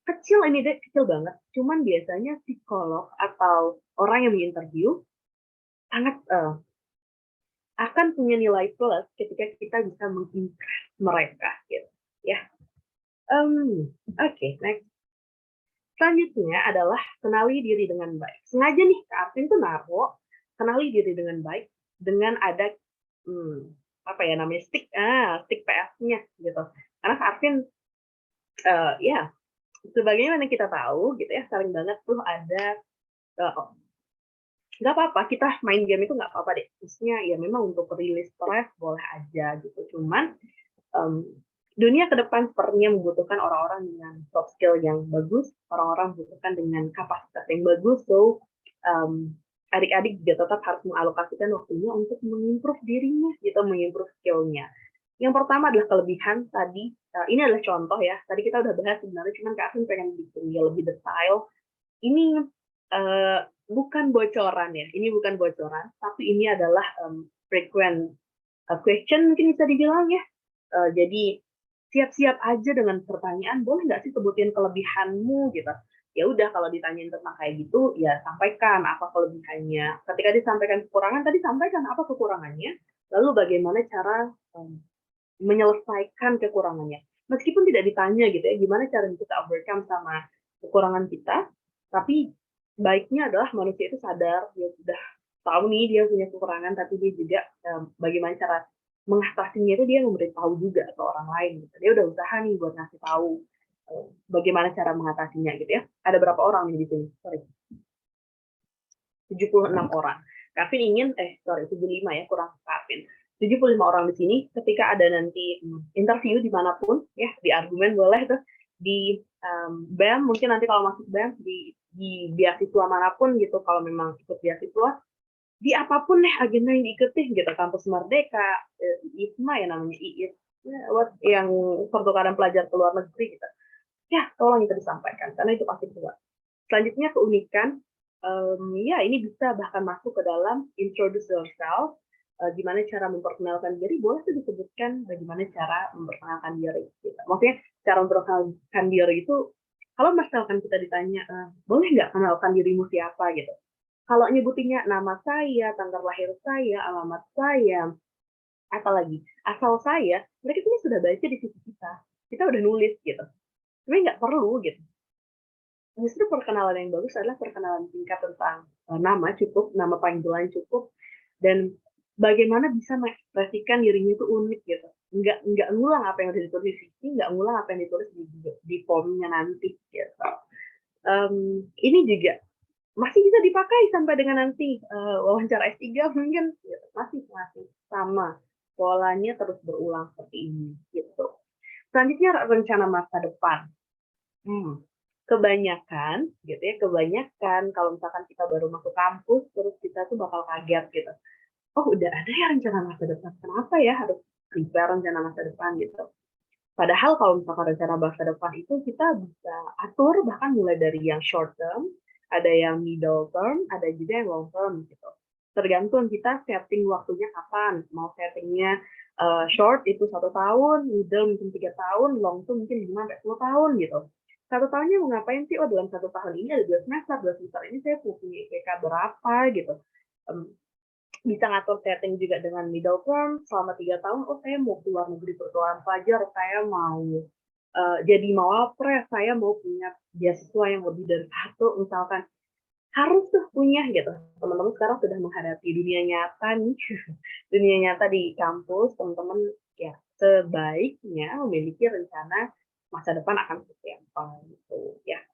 S2: kecil, ini deh kecil banget, cuman biasanya psikolog atau orang yang menginterview sangat akan punya nilai plus ketika kita bisa mengimpress mereka gitu ya. Oke, next. Selanjutnya adalah kenali diri dengan baik. Sengaja nih Kak Arvin tuh naruh kenali diri dengan baik dengan ada apa ya namanya stick PS-nya gitu. Karena Kak Arvin ya sebagaimana kita tahu gitu ya, sering banget tuh ada nggak apa-apa kita main game itu nggak apa-apa deh. Maksudnya ya memang untuk rilis stres boleh aja gitu. Cuman dunia ke depan sepertinya membutuhkan orang-orang dengan soft skill yang bagus, orang-orang membutuhkan dengan kapasitas yang bagus. So adik-adik juga tetap harus mengalokasikan waktunya untuk mengimprove dirinya, gitu, mengimprove skill-nya. Yang pertama adalah kelebihan tadi. Ini adalah contoh ya. Tadi kita udah bahas sebenarnya, cuman Kak Arvin pengen bikin dia lebih detail. Ini bukan bocoran ya. Ini bukan bocoran, tapi ini adalah frequent question mungkin bisa dibilang ya. Jadi siap-siap aja dengan pertanyaan, boleh nggak sih sebutin kelebihanmu gitu. Ya udah kalau ditanyain tentang kayak gitu, ya sampaikan apa kelebihannya. Ketika disampaikan kekurangan, tadi sampaikan apa kekurangannya, lalu bagaimana cara menyelesaikan kekurangannya. Meskipun tidak ditanya gitu ya, gimana cara kita overcome sama kekurangan kita, tapi baiknya adalah manusia itu sadar, dia sudah tahu nih dia punya kekurangan, tapi dia juga bagaimana cara mengatasinya itu dia memberitahu juga ke orang lain. Gitu. Dia udah usaha nih buat ngasih tahu bagaimana cara mengatasinya gitu ya. Ada berapa orang nih di sini? Sorry. 76 orang. Kavin ingin, 75 ya, kurang Kavin. 75 orang di sini, ketika ada nanti interview dimanapun, ya di argumen boleh tuh, di BEM, mungkin nanti kalau masuk BEM, di beasiswa manapun gitu, kalau memang ikut beasiswa, di apapun deh agenda yang diikuti gitu, Kampus Merdeka, ISMA ya namanya, IIS, yang pertukaran pelajar ke luar negeri gitu. Ya, tolong itu disampaikan, karena itu pasti keluar. Selanjutnya keunikan, ya ini bisa bahkan masuk ke dalam introduce yourself, gimana cara memperkenalkan diri, boleh tuh disebutkan bagaimana cara memperkenalkan diri. Gitu. Maksudnya cara memperkenalkan diri itu, kalau misalkan kita ditanya, boleh nggak kenalkan dirimu siapa gitu. Kalau nyebutinnya nama saya, tanggal lahir saya, alamat saya, apalagi asal saya, mereka ini sudah baca di sisi kita. Kita udah nulis gitu. Tapi nggak perlu gitu. Justru perkenalan yang bagus adalah perkenalan singkat tentang nama cukup, nama panggilan cukup, dan bagaimana bisa mengekspresikan dirinya itu unik gitu. Nggak ngulang apa yang udah ditulis di sini, nggak ngulang apa yang ditulis di formnya nanti gitu. Ini juga masih bisa dipakai sampai dengan nanti wawancara S3 mungkin gitu. masih sama polanya terus berulang seperti ini gitu. Selanjutnya rencana masa depan. Kebanyakan gitu ya, kalau misalkan kita baru masuk kampus terus kita tuh bakal kaget gitu. Oh, udah ada ya rencana masa depan. Kenapa ya harus prepare rencana masa depan gitu. Padahal kalau misalkan rencana masa depan itu kita bisa atur bahkan mulai dari yang short term, ada yang middle term, ada juga yang long term gitu. Tergantung kita setting waktunya kapan. Mau settingnya short itu 1 tahun, middle mungkin 3 tahun, long term mungkin 5-10 tahun gitu. 1 tahunnya mau ngapain sih? Oh, dalam 1 tahun ini ada 2 semester ini saya punya IPK berapa gitu. Bisa ngatur setting juga dengan middle term, selama 3 tahun, oh saya mau keluar negeri pertukaran pelajar, saya mau jadi mawapres, saya mau punya beasiswa yang lebih dari 1, misalkan. Harus tuh punya gitu. Teman-teman sekarang sudah menghadapi dunia nyata nih, dunia nyata di kampus, teman-teman ya sebaiknya memiliki rencana masa depan akan seperti apa gitu ya.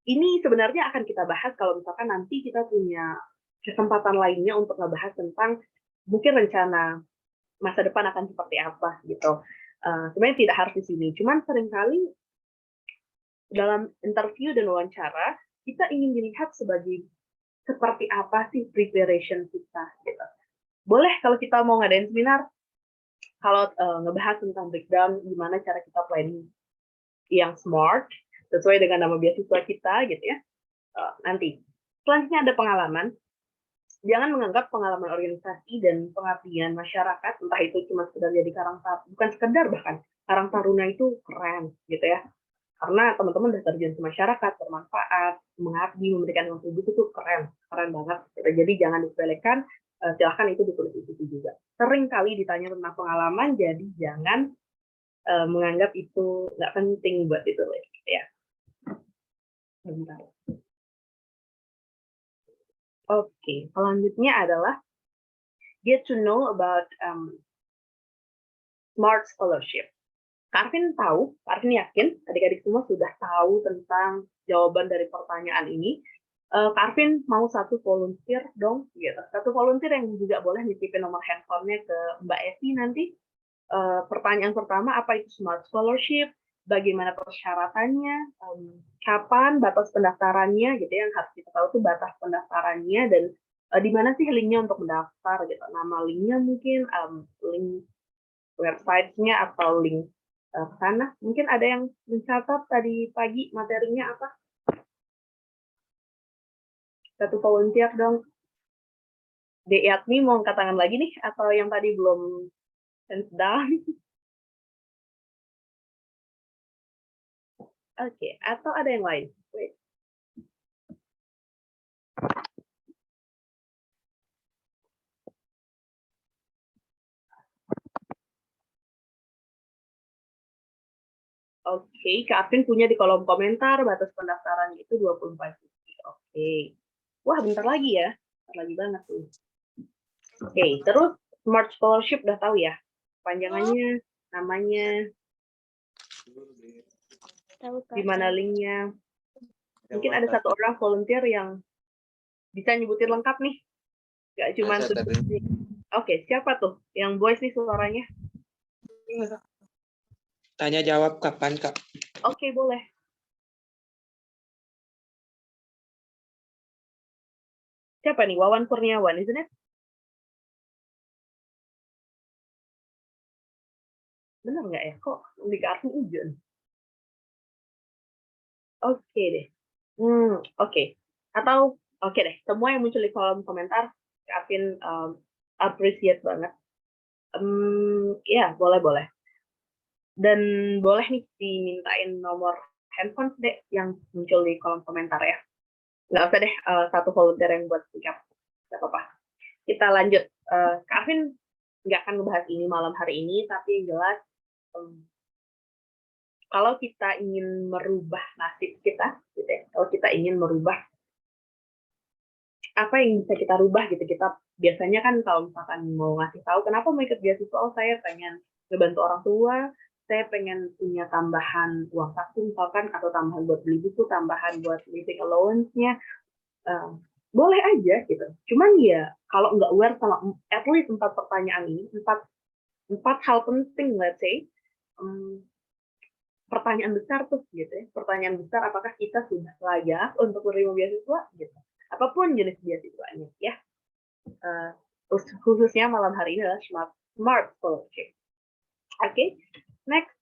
S2: Ini sebenarnya akan kita bahas kalau misalkan nanti kita punya kesempatan lainnya untuk ngebahas tentang mungkin rencana masa depan akan seperti apa gitu. Sebenarnya tidak harus di sini, cuman seringkali dalam interview dan wawancara kita ingin dilihat sebagai seperti apa sih preparation kita gitu. Boleh kalau kita mau ngadain seminar, kalau ngebahas tentang breakdown gimana cara kita planning yang smart sesuai dengan nama beasiswa kita gitu ya. Nanti Selanjutnya ada pengalaman. Jangan menganggap pengalaman organisasi dan pengabdian masyarakat, entah itu cuma sekedar jadi karang taruna, bukan sekedar bahkan, karang taruna itu keren gitu ya. Karena teman-teman udah terjun ke masyarakat, bermanfaat, mengabdi, memberikan kontribusi itu keren banget. Gitu. Jadi jangan disepelekan, silahkan itu ditulis di situ juga. Sering kali ditanya tentang pengalaman, jadi jangan menganggap itu nggak penting buat ditulis. Gitu ya. Bentar. Oke, selanjutnya adalah get to know about Smart Scholarship. Kak Arvin tahu, Kak Arvin yakin adik-adik semua sudah tahu tentang jawaban dari pertanyaan ini. Kak Arvin mau satu volunteer dong, gitu. Satu volunteer yang juga boleh nitipin nomor handphonenya ke Mbak Evi nanti. Pertanyaan pertama, apa itu Smart Scholarship? Bagaimana persyaratannya? Kapan batas pendaftarannya? Gitu yang harus kita tahu tuh batas pendaftarannya dan di mana sih linknya untuk mendaftar? Gitu. Nama linknya mungkin link website-nya atau link ke sana. Mungkin ada yang mencatat tadi pagi materinya apa? Satu volunteer dong. Deatmi mau angkat tangan lagi nih atau yang tadi belum hands down? Oke, atau ada yang lain? Wait. Oke, Kak Afin punya di kolom komentar, batas pendaftaran itu 24 Juli. Oke. Wah, bentar lagi ya. Bentar lagi banget tuh. Oke, terus Smart Scholarship udah tahu ya? Panjangannya, namanya, di mana linknya. Mungkin ada satu orang volunteer yang bisa nyebutin lengkap nih. Gak cuma Oke, siapa tuh? Yang voice nih suaranya?
S3: Tanya jawab kapan, Kak?
S2: Oke, boleh. Siapa nih? Wawan Kurniawan, isn't it? Bener nggak ya? Kok di kartu hujan? Oke deh. Oke. Atau oke deh. Semua yang muncul di kolom komentar, Kavin appreciate banget. Ya, boleh. Dan boleh nih dimintain nomor handphone deh yang muncul di kolom komentar ya. Nggak usah deh satu volunteer yang buat sikap. Nggak apa-apa. Kita lanjut. Kavin nggak akan ngebahas ini malam hari ini, tapi yang jelas kalau kita ingin merubah nasib kita, gitu ya, kalau kita ingin merubah apa yang bisa kita rubah gitu, kita biasanya kan kalau misalkan mau ngasih tahu kenapa mau ikut beasiswa, oh saya pengen ngebantu orang tua, saya pengen punya tambahan uang saku misalkan, atau tambahan buat beli buku, tambahan buat living allowance-nya, boleh aja gitu. Cuman ya kalau nggak aware sama at least 4 pertanyaan ini, 4 hal penting, let's say, pertanyaan besar tuh gitu ya. Pertanyaan besar, apakah kita sudah layak untuk menerima beasiswa gitu. Apapun jenis beasiswanya ya. Khususnya malam hari ini adalah Smart Scholarship. Oke. Next.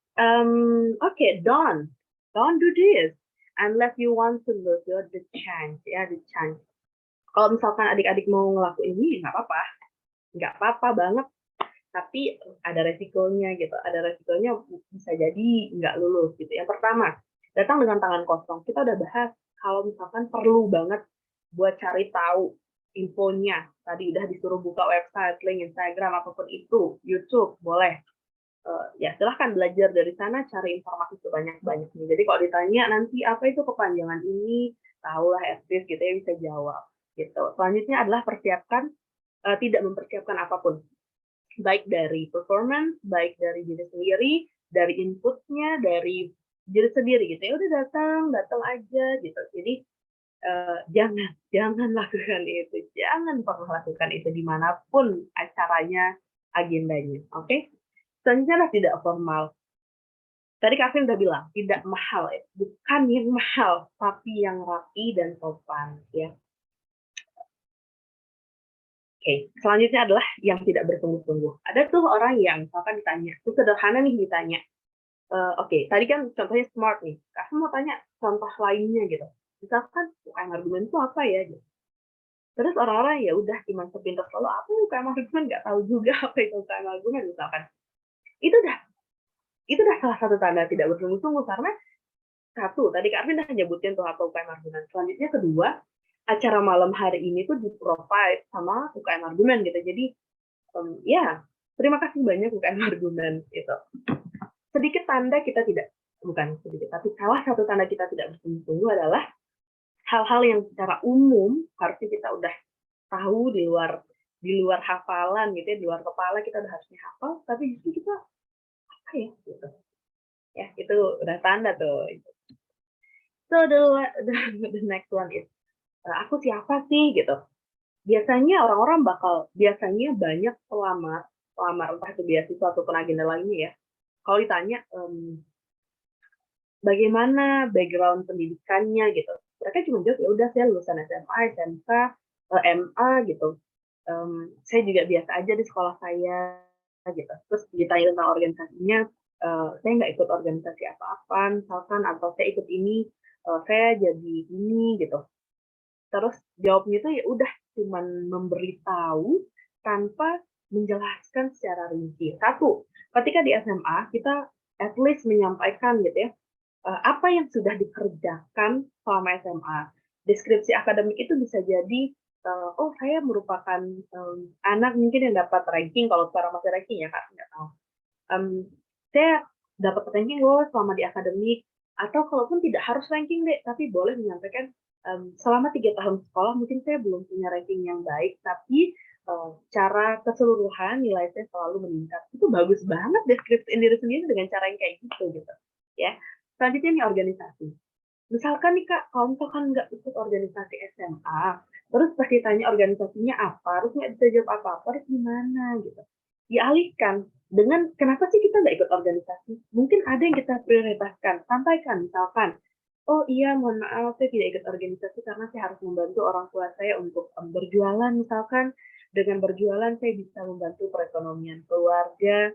S2: Don't do this unless you want to lose the chance ya, the chance. Kalau misalkan adik-adik mau ngelakuin ini nggak apa-apa banget. Tapi ada resikonya gitu, bisa jadi nggak lulus gitu. Yang pertama, datang dengan tangan kosong. Kita udah bahas kalau misalkan perlu banget buat cari tahu infonya, tadi udah disuruh buka website, link Instagram, apapun itu, YouTube, boleh. Ya silahkan belajar dari sana, cari informasi sebanyak-banyaknya. Jadi kalau ditanya nanti apa itu kepanjangan ini, tahulah at least gitu ya, bisa jawab. Gitu. Selanjutnya adalah tidak mempersiapkan apapun. Baik dari performance, baik dari diri sendiri, dari inputnya, dari diri sendiri gitu ya, udah datang aja gitu. Jadi jangan lakukan itu, jangan pernah lakukan itu dimanapun acaranya, agendanya, oke? Selanjutnya tidak formal. Tadi Kak Vin udah bilang tidak mahal ya, bukan yang mahal, tapi yang rapi dan sopan ya. Oke, selanjutnya adalah yang tidak bersungguh-sungguh. Ada tuh orang yang misalkan ditanya, itu sederhana nih ditanya. Oke, tadi kan contohnya smart nih. Kakak mau tanya contoh lainnya gitu. Misalkan UKM argumen itu apa ya? Gitu. Terus orang-orang ya udah cuma sepintas lalu apa UKM argumen, nggak tahu juga apa itu UKM argumen misalkan. Itu udah salah satu tanda tidak bersungguh-sungguh, karena satu, tadi Kak Arvin udah nyebutin tuh apa UKM argumen. Selanjutnya kedua, acara malam hari ini tuh di-provide sama UKM argumen gitu. Jadi ya, terima kasih banyak UKM argumen itu. Sedikit tanda kita tidak, bukan sedikit, tapi salah satu tanda kita tidak bersungguh-sungguh adalah hal-hal yang secara umum harusnya kita udah tahu di luar hafalan gitu ya, di luar kepala kita udah harusnya hafal, tapi justru kita apa ya gitu. Ya, itu udah tanda tuh. So the next one is aku siapa sih gitu. Biasanya orang-orang biasanya banyak pelamar entah itu beasiswa ataupun agenda lainnya ya. Kalau ditanya bagaimana background pendidikannya gitu, mereka cuma jawab ya udah saya lulusan SMA, SMK, MA gitu. Saya juga biasa aja di sekolah saya gitu. Terus ditanya tentang organisasinya, saya nggak ikut organisasi apa-apa misalkan, atau saya ikut ini, saya jadi ini gitu. Terus jawabnya itu ya udah cuman memberitahu tanpa menjelaskan secara rinci. Satu, ketika di SMA kita at least menyampaikan gitu ya, apa yang sudah dikerjakan selama SMA. Deskripsi akademik itu bisa jadi, oh saya merupakan anak mungkin yang dapat ranking, kalau sekarang masih ranking ya Kak, nggak tahu. Saya dapat ranking loh selama di akademik, atau kalaupun tidak harus ranking deh, tapi boleh menyampaikan selama 3 tahun sekolah mungkin saya belum punya ranking yang baik, tapi cara keseluruhan nilai saya selalu meningkat. Itu bagus banget deskripsiin diri sendiri dengan cara yang kayak gitu ya. Selanjutnya nih organisasi. Misalkan nih Kak, kalau misalkan nggak ikut organisasi SMA, terus pas ditanya organisasinya apa, terus nggak bisa jawab apa-apa, terus gimana gitu. Dialihkan dengan kenapa sih kita nggak ikut organisasi? Mungkin ada yang kita prioritaskan. Sampaikan misalkan, oh iya mohon maaf saya tidak ikut organisasi karena saya harus membantu orang tua saya untuk berjualan misalkan. Dengan berjualan saya bisa membantu perekonomian keluarga,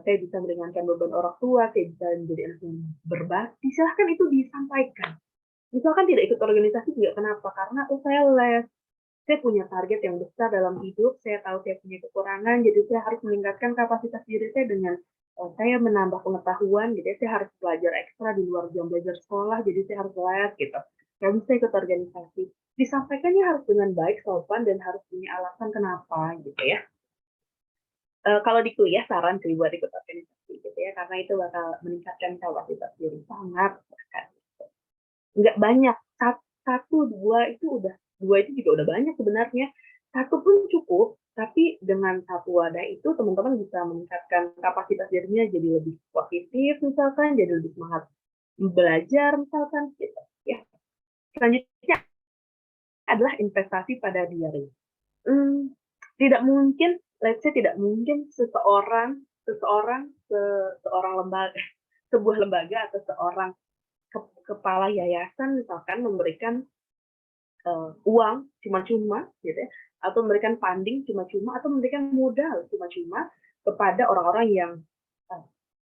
S2: saya bisa meringankan beban orang tua, saya bisa menjadi anak yang berbakti. Silahkan itu disampaikan. Misalkan tidak ikut organisasi juga kenapa? Karena saya les, saya punya target yang besar dalam hidup, saya tahu saya punya kekurangan, jadi saya harus meningkatkan kapasitas diri saya dengan saya menambah pengetahuan, gitu ya, saya harus belajar ekstra di luar jam belajar sekolah, jadi saya harus les gitu. Nggak bisa ikut organisasi. Disampaikannya harus dengan baik, sopan, dan harus punya alasan kenapa gitu ya. Kalau di kuliah saran sih buat ikut organisasi gitu ya, karena itu bakal meningkatkan kapasitas diri sangat bahkan. Nggak banyak, satu dua itu juga udah banyak sebenarnya. Satu pun cukup, tapi dengan satu wadah itu teman-teman bisa meningkatkan kapasitas dirinya jadi lebih positif misalkan, jadi lebih semangat belajar misalkan gitu ya. Selanjutnya adalah investasi pada diri. Tidak mungkin, let's say tidak mungkin seorang lembaga, sebuah lembaga atau seorang kepala yayasan misalkan memberikan uang cuma-cuma gitu ya, atau memberikan funding cuma-cuma, atau memberikan modal cuma-cuma kepada orang-orang yang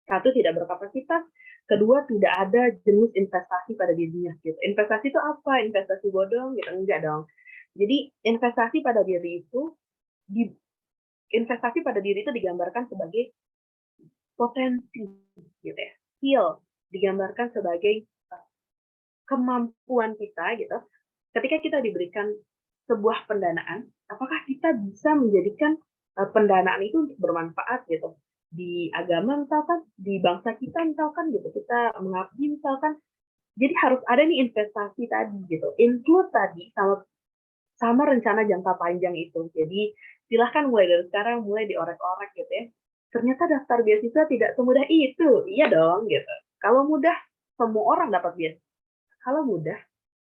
S2: satu tidak berkapasitas, kedua tidak ada jenis investasi pada dirinya gitu. Investasi itu apa? Investasi bodong gitu? Enggak dong. Jadi investasi pada diri itu digambarkan sebagai potensi gitu ya, skill digambarkan sebagai kemampuan kita gitu. Ketika kita diberikan sebuah pendanaan, apakah kita bisa menjadikan pendanaan itu untuk bermanfaat gitu di agama misalkan, di bangsa kita misalkan gitu, kita mengabdi misalkan. Jadi harus ada nih investasi tadi gitu, include tadi sama rencana jangka panjang itu. Jadi silahkan mulai dari sekarang, mulai diorek-orek gitu ya. Ternyata daftar beasiswa tidak semudah itu. Iya dong gitu. Kalau mudah, semua orang dapat beasiswa. Kalau mudah,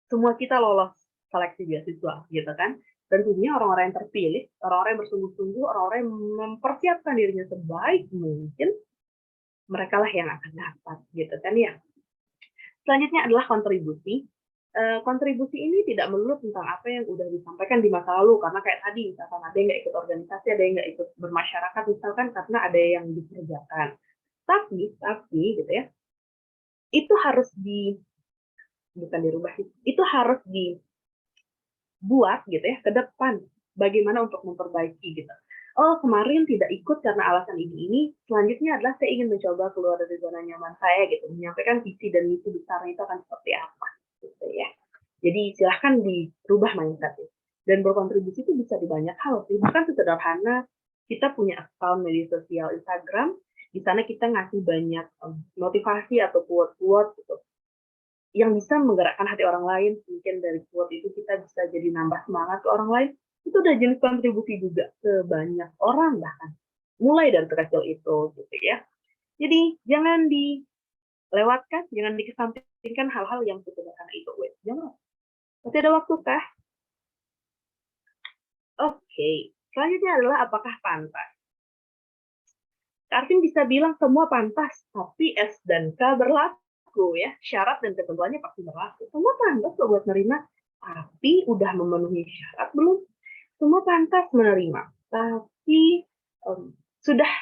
S2: semua kita lolos seleksi beasiswa gitu kan. Tentunya orang-orang yang terpilih, orang-orang yang bersungguh-sungguh, orang-orang yang mempersiapkan dirinya sebaik mungkin, mereka lah yang akan dapat gitu kan ya. Selanjutnya adalah kontribusi. Kontribusi ini tidak melulu tentang apa yang udah disampaikan di masa lalu, karena kayak tadi misalkan ada yang nggak ikut organisasi, ada yang nggak ikut bermasyarakat misalkan karena ada yang dikerjakan. Tapi gitu ya, itu harus bukan dirubah, itu harus buat gitu ya ke depan, bagaimana untuk memperbaiki gitu. Oh, kemarin tidak ikut karena alasan ini. Selanjutnya adalah saya ingin mencoba keluar dari zona nyaman saya gitu, menyampaikan visi dan misi besarnya itu akan seperti apa gitu ya. Jadi silahkan dirubah mindsetnya dan berkontribusi itu bisa di banyak hal sih. Bahkan sesederhana kita punya account media sosial Instagram, di sana kita ngasih banyak motivasi atau quote-quote gitu yang bisa menggerakkan hati orang lain. Mungkin dari quote itu kita bisa jadi nambah semangat ke orang lain. Itu udah jenis kontribusi juga ke banyak orang bahkan. Mulai dari sekecil itu gitu ya. Jadi jangan dilewatkan, jangan dikesampingkan hal-hal yang sesederhana itu. Wait, jangan. Masih ada waktu kah? Oke. Selanjutnya adalah apakah pantas? Karvin bisa bilang semua pantas, tapi S dan K berlaku ya. Syarat dan ketentuannya pasti berlaku. Semua pantas kok buat menerima, tapi udah memenuhi syarat belum? Semua pantas menerima, tapi sudah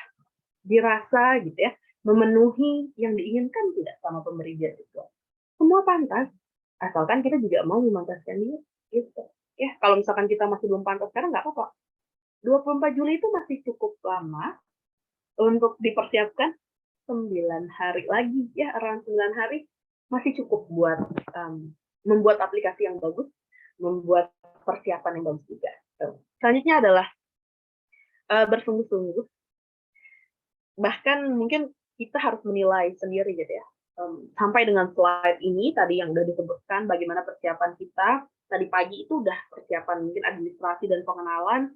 S2: dirasa gitu ya, memenuhi yang diinginkan tidak sama pemberi beasiswa. Semua pantas, asalkan kita juga mau memantaskan diri gitu. Ya, kalau misalkan kita masih belum pantas sekarang nggak apa-apa. 24 Juli itu masih cukup lama untuk dipersiapkan. 9 hari lagi ya, around 9 hari masih cukup buat membuat aplikasi yang bagus, membuat persiapan yang bagus juga. Selanjutnya adalah bersungguh-sungguh. Bahkan mungkin kita harus menilai sendiri gitu ya. Sampai dengan slide ini tadi yang udah disebutkan bagaimana persiapan kita. Tadi pagi itu udah persiapan mungkin administrasi dan pengenalan.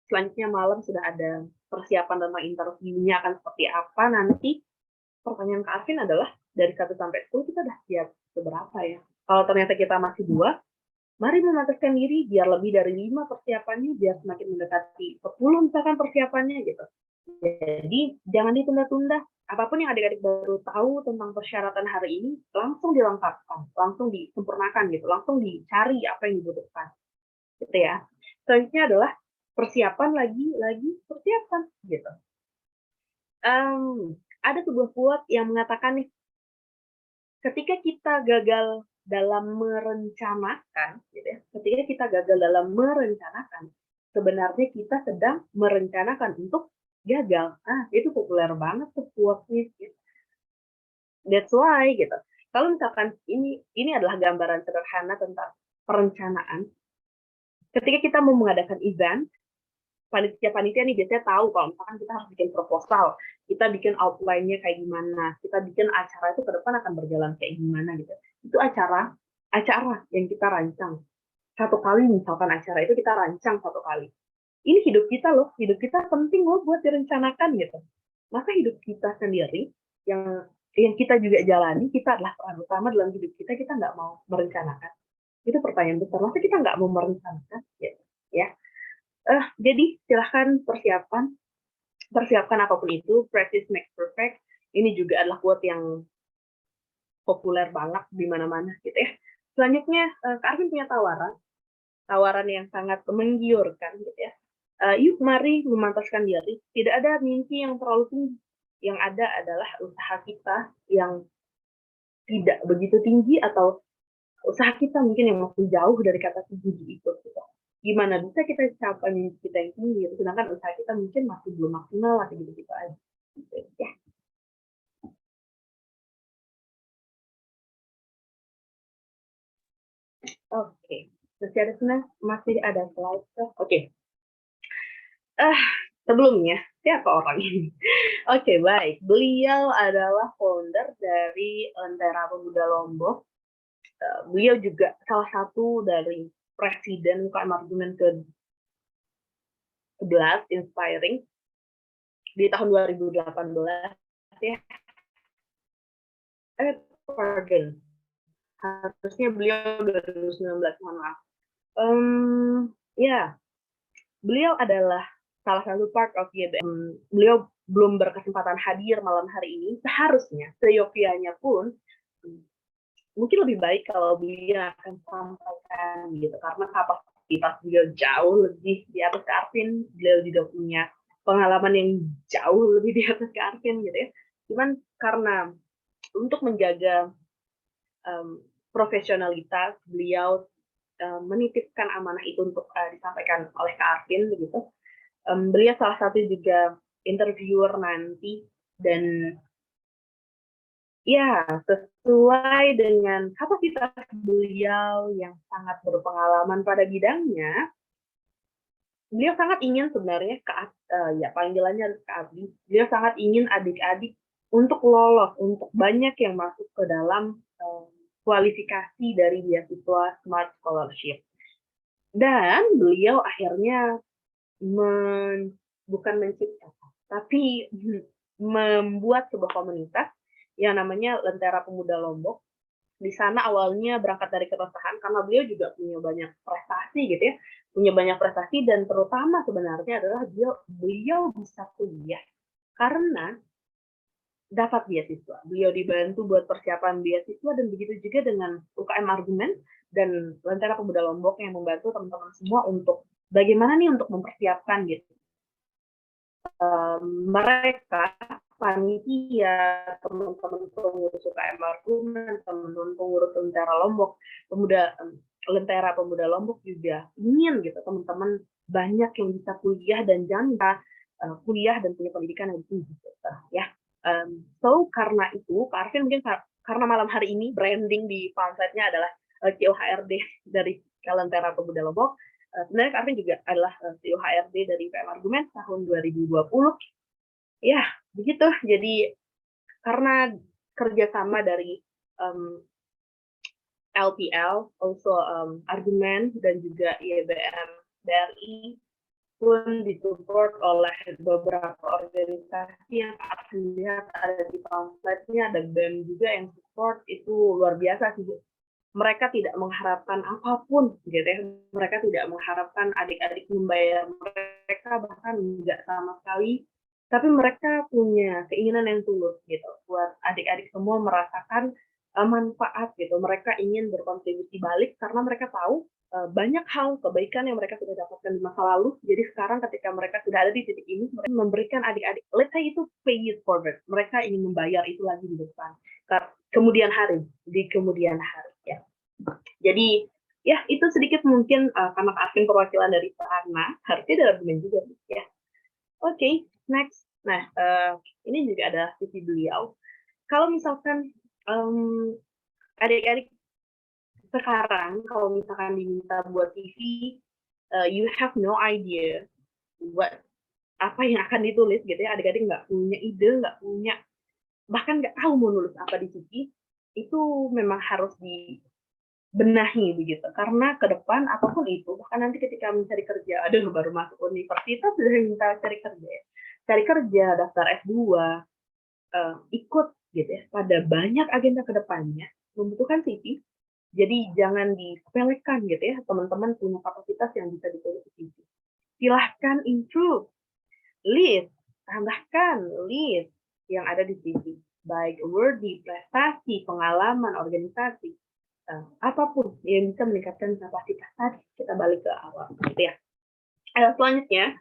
S2: Selanjutnya malam sudah ada persiapan tentang interview-nya akan seperti apa nanti. Pertanyaan Kak Arvin adalah dari 1 sampai 10 kita udah siap seberapa ya? Kalau ternyata kita masih 2, mari memantaskan diri biar lebih dari 5 persiapannya, biar semakin mendekati 10 misalkan persiapannya gitu. Jadi jangan ditunda-tunda. Apapun yang adik-adik baru tahu tentang persyaratan hari ini, langsung dilengkapkan, langsung disempurnakan gitu, langsung dicari apa yang dibutuhkan. Gitu ya. Selanjutnya adalah persiapan lagi persiapan gitu. Ada sebuah quote yang mengatakan nih, ketika kita gagal dalam merencanakan, gitu ya, ketika kita gagal dalam merencanakan, sebenarnya kita sedang merencanakan untuk gagal. Itu populer banget tuh quote-nya. Gitu. That's why gitu. Kalau misalkan ini adalah gambaran sederhana tentang perencanaan. Ketika kita mau mengadakan event, panitia nih biasanya tahu kalau misalkan kita harus bikin proposal, kita bikin outline-nya kayak gimana, kita bikin acara itu ke depan akan berjalan kayak gimana gitu. Itu acara yang kita rancang. 1 kali misalkan acara itu kita rancang 1 kali. Ini hidup kita loh, hidup kita penting loh buat direncanakan gitu. Masa hidup kita sendiri yang kita juga jalani, kita adalah peran utama dalam hidup kita nggak mau merencanakan. Itu pertanyaan besar, masa kita nggak mau merencanakan gitu ya. Jadi silahkan persiapkan apapun itu, practice makes perfect. Ini juga adalah quote yang populer banget di mana-mana gitu ya. Selanjutnya, Kak Arvin punya tawaran yang sangat menggiurkan gitu ya. Yuk mari memantaskan diri. Tidak ada mimpi yang terlalu tinggi. Yang ada adalah usaha kita yang tidak begitu tinggi atau usaha kita mungkin yang masih jauh dari kata tinggi itu. Gitu. Gimana bisa kita capai mimpi kita yang tinggi, sedangkan usaha kita mungkin masih belum maksimal, masih gitu-gitu aja. Gitu, ya. Oke. Masih ada slide. Oke. Sebelumnya, siapa orang ini? Oke, baik. Beliau adalah founder dari Lentera Pemuda Lombok. Beliau juga salah satu dari Presiden UKM Argumen ke-11 Inspiring di tahun 2018 ya. Pardon. Harusnya beliau 2019, mohon maaf. Ya, beliau adalah salah satu part of YBM. Beliau belum berkesempatan hadir malam hari ini. Seharusnya, seyogyanya pun, mungkin lebih baik kalau beliau akan sampaikan gitu, karena kapasitas beliau jauh lebih di atas Kak Arvin. Beliau juga punya pengalaman yang jauh lebih di atas Kak Arvin gitu ya. Cuman karena untuk menjaga profesionalitas beliau menitipkan amanah itu untuk disampaikan oleh Kak Arvin begitu. Beliau salah satu juga interviewer nanti, dan ya sesuai dengan kapasitas beliau yang sangat berpengalaman pada bidangnya, beliau sangat ingin sebenarnya ya panggilannya Kak Abdi, beliau sangat ingin adik-adik untuk lolos, untuk banyak yang masuk ke dalam kualifikasi dari beasiswa Smart Scholarship. Dan beliau akhirnya bukan menciptakan, tapi membuat sebuah komunitas yang namanya Lentera Pemuda Lombok. Di sana awalnya berangkat dari keresahan karena beliau juga punya banyak prestasi gitu ya, punya banyak prestasi, dan terutama sebenarnya adalah beliau bisa kuliah karena dapat beasiswa. Beliau dibantu buat persiapan beasiswa, dan begitu juga dengan UKM Argumen dan Lentera Pemuda Lombok yang membantu teman-teman semua untuk bagaimana nih untuk mempersiapkan gitu. Mereka panitia, teman-teman pengurus UKM Argumen, teman-teman pengurus Lentera Lombok, Lentera Pemuda Lombok juga ingin gitu teman-teman banyak yang bisa kuliah dan janda kuliah dan punya pendidikan yang tinggi gitu, ya. So karena itu, Kak Arvin mungkin karena malam hari ini branding di pamfletnya adalah CEO HRD dari Lentera Pemuda Lombok. Sebenarnya Kak Arvin juga adalah CEO HRD dari UKM Argumen tahun 2020. Ya, begitu. Jadi karena kerjasama dari LPL, also Argumen, dan juga IEBM BRI pun disupport oleh beberapa organisasi yang akan lihat ada di pamfletnya, ada BEM juga yang support. Itu luar biasa sih. Mereka tidak mengharapkan apapun gitu ya. Mereka tidak mengharapkan adik-adik membayar mereka, bahkan enggak sama sekali. Tapi mereka punya keinginan yang tulus gitu buat adik-adik semua merasakan manfaat gitu. Mereka ingin berkontribusi balik karena mereka tahu banyak hal kebaikan yang mereka sudah dapatkan di masa lalu. Jadi sekarang ketika mereka sudah ada di titik ini, mereka memberikan adik-adik, let's say itu pay it forward. Mereka ingin membayar itu lagi di depan. Kemudian hari, di kemudian hari ya. Jadi ya itu sedikit mungkin karena Kak Arvin perwakilan dari sana, harusnya ada argumen juga ya. Oke, next. Nah, ini juga ada CV beliau. Kalau misalkan adik-adik sekarang kalau misalkan diminta buat CV, you have no idea apa yang akan ditulis gitu ya. Adik-adik nggak punya ide, nggak punya, bahkan nggak tahu mau nulis apa di CV. Itu memang harus dibenahi begitu, karena ke depan apapun itu, bahkan nanti ketika mencari kerja, baru masuk universitas sudah minta cari kerja, daftar S2, ikut gitu ya, pada banyak agenda ke depannya membutuhkan CV. Jadi jangan disepelekan gitu ya, teman-teman punya kapasitas yang bisa ditulis di CV. Silahkan improve, list, tambahkan list yang ada di CV. Baik worthy, prestasi, pengalaman, organisasi, apapun yang bisa meningkatkan kapasitas tadi. Kita balik ke awal gitu ya. Selanjutnya,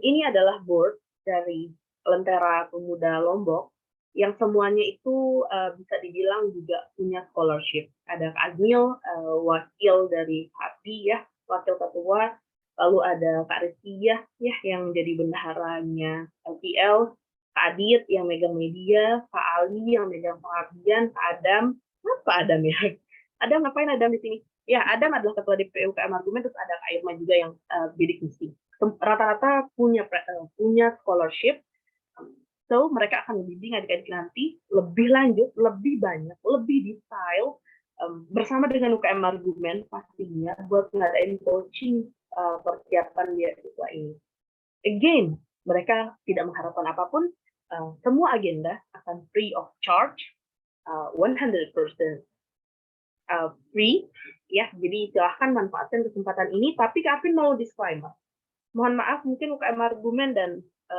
S2: ini adalah board dari Lentera Pemuda Lombok yang semuanya itu bisa dibilang juga punya scholarship. Ada Kak Azmil, wakil dari Abdi ya, wakil ketua, lalu ada Kak Rizkia ya yang jadi bendaharanya LPL, Kak Adit yang megang media, Kak Ali yang megang pengabdian, Kak Adam, apa Adam ya? Adam ngapain Adam di sini? Ya, Adam adalah ketua DPU UKM Argumen, terus ada Kak Irma juga yang bidik misi. Rata-rata punya scholarship. So, mereka akan membimbing adik-adik nanti lebih lanjut, lebih banyak, lebih detail bersama dengan UKM Argumen pastinya buat ngadain coaching persiapan beasiswa ini. Again, mereka tidak mengharapkan apapun, semua agenda akan free of charge, 100% free, ya. Jadi silahkan manfaatkan kesempatan ini. Tapi Kak Arvin mau disclaimer. Mohon maaf, mungkin UKM Argumen dan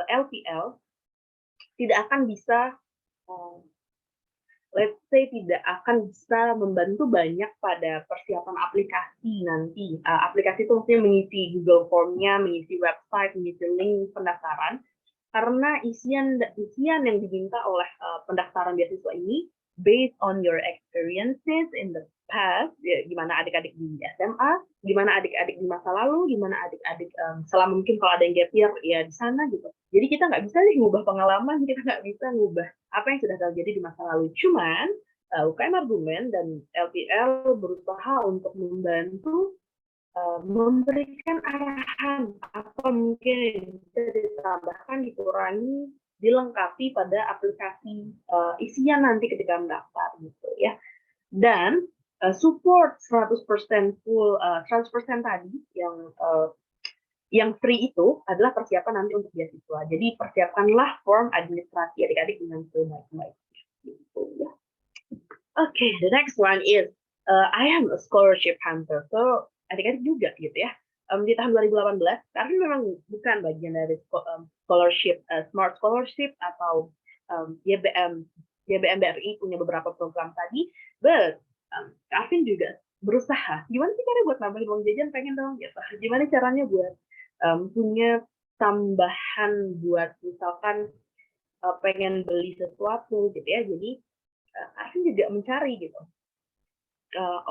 S2: LPL tidak akan bisa, let's say tidak akan bisa membantu banyak pada persiapan aplikasi nanti. Aplikasi itu maksudnya mengisi Google Form-nya, mengisi website, mengisi link pendaftaran. Karena isian yang diminta oleh pendaftaran beasiswa ini based on your experiences in the past, ya, gimana adik-adik di SMA, gimana adik-adik di masa lalu, gimana adik-adik selama mungkin kalau ada yang gap year ya di sana gitu. Jadi kita nggak bisa nih ngubah pengalaman, kita nggak bisa ngubah apa yang sudah terjadi di masa lalu. Cuman UKM Argumen dan LPL berusaha untuk membantu memberikan arahan apa mungkin yang bisa ditambahkan, dikurangi, dilengkapi pada aplikasi isian nanti ketika mendaftar gitu ya. Dan support 100% full 100% tadi yang free itu adalah persiapan nanti untuk beasiswa. Jadi persiapkanlah form administrasi adik-adik dengan sebaik-baiknya gitu ya. Okay, the next one is I am a scholarship hunter. So adik-adik juga gitu ya. Di tahun 2018, karena memang bukan bagian dari scholarship, smart scholarship atau YBM BRI punya beberapa program tadi, but Kavin juga berusaha. Gimana sih cara buat nambahin uang jajan? Pengen dong gitu. Gimana caranya buat punya tambahan buat misalkan pengen beli sesuatu gitu ya. Jadi Kavin juga mencari gitu.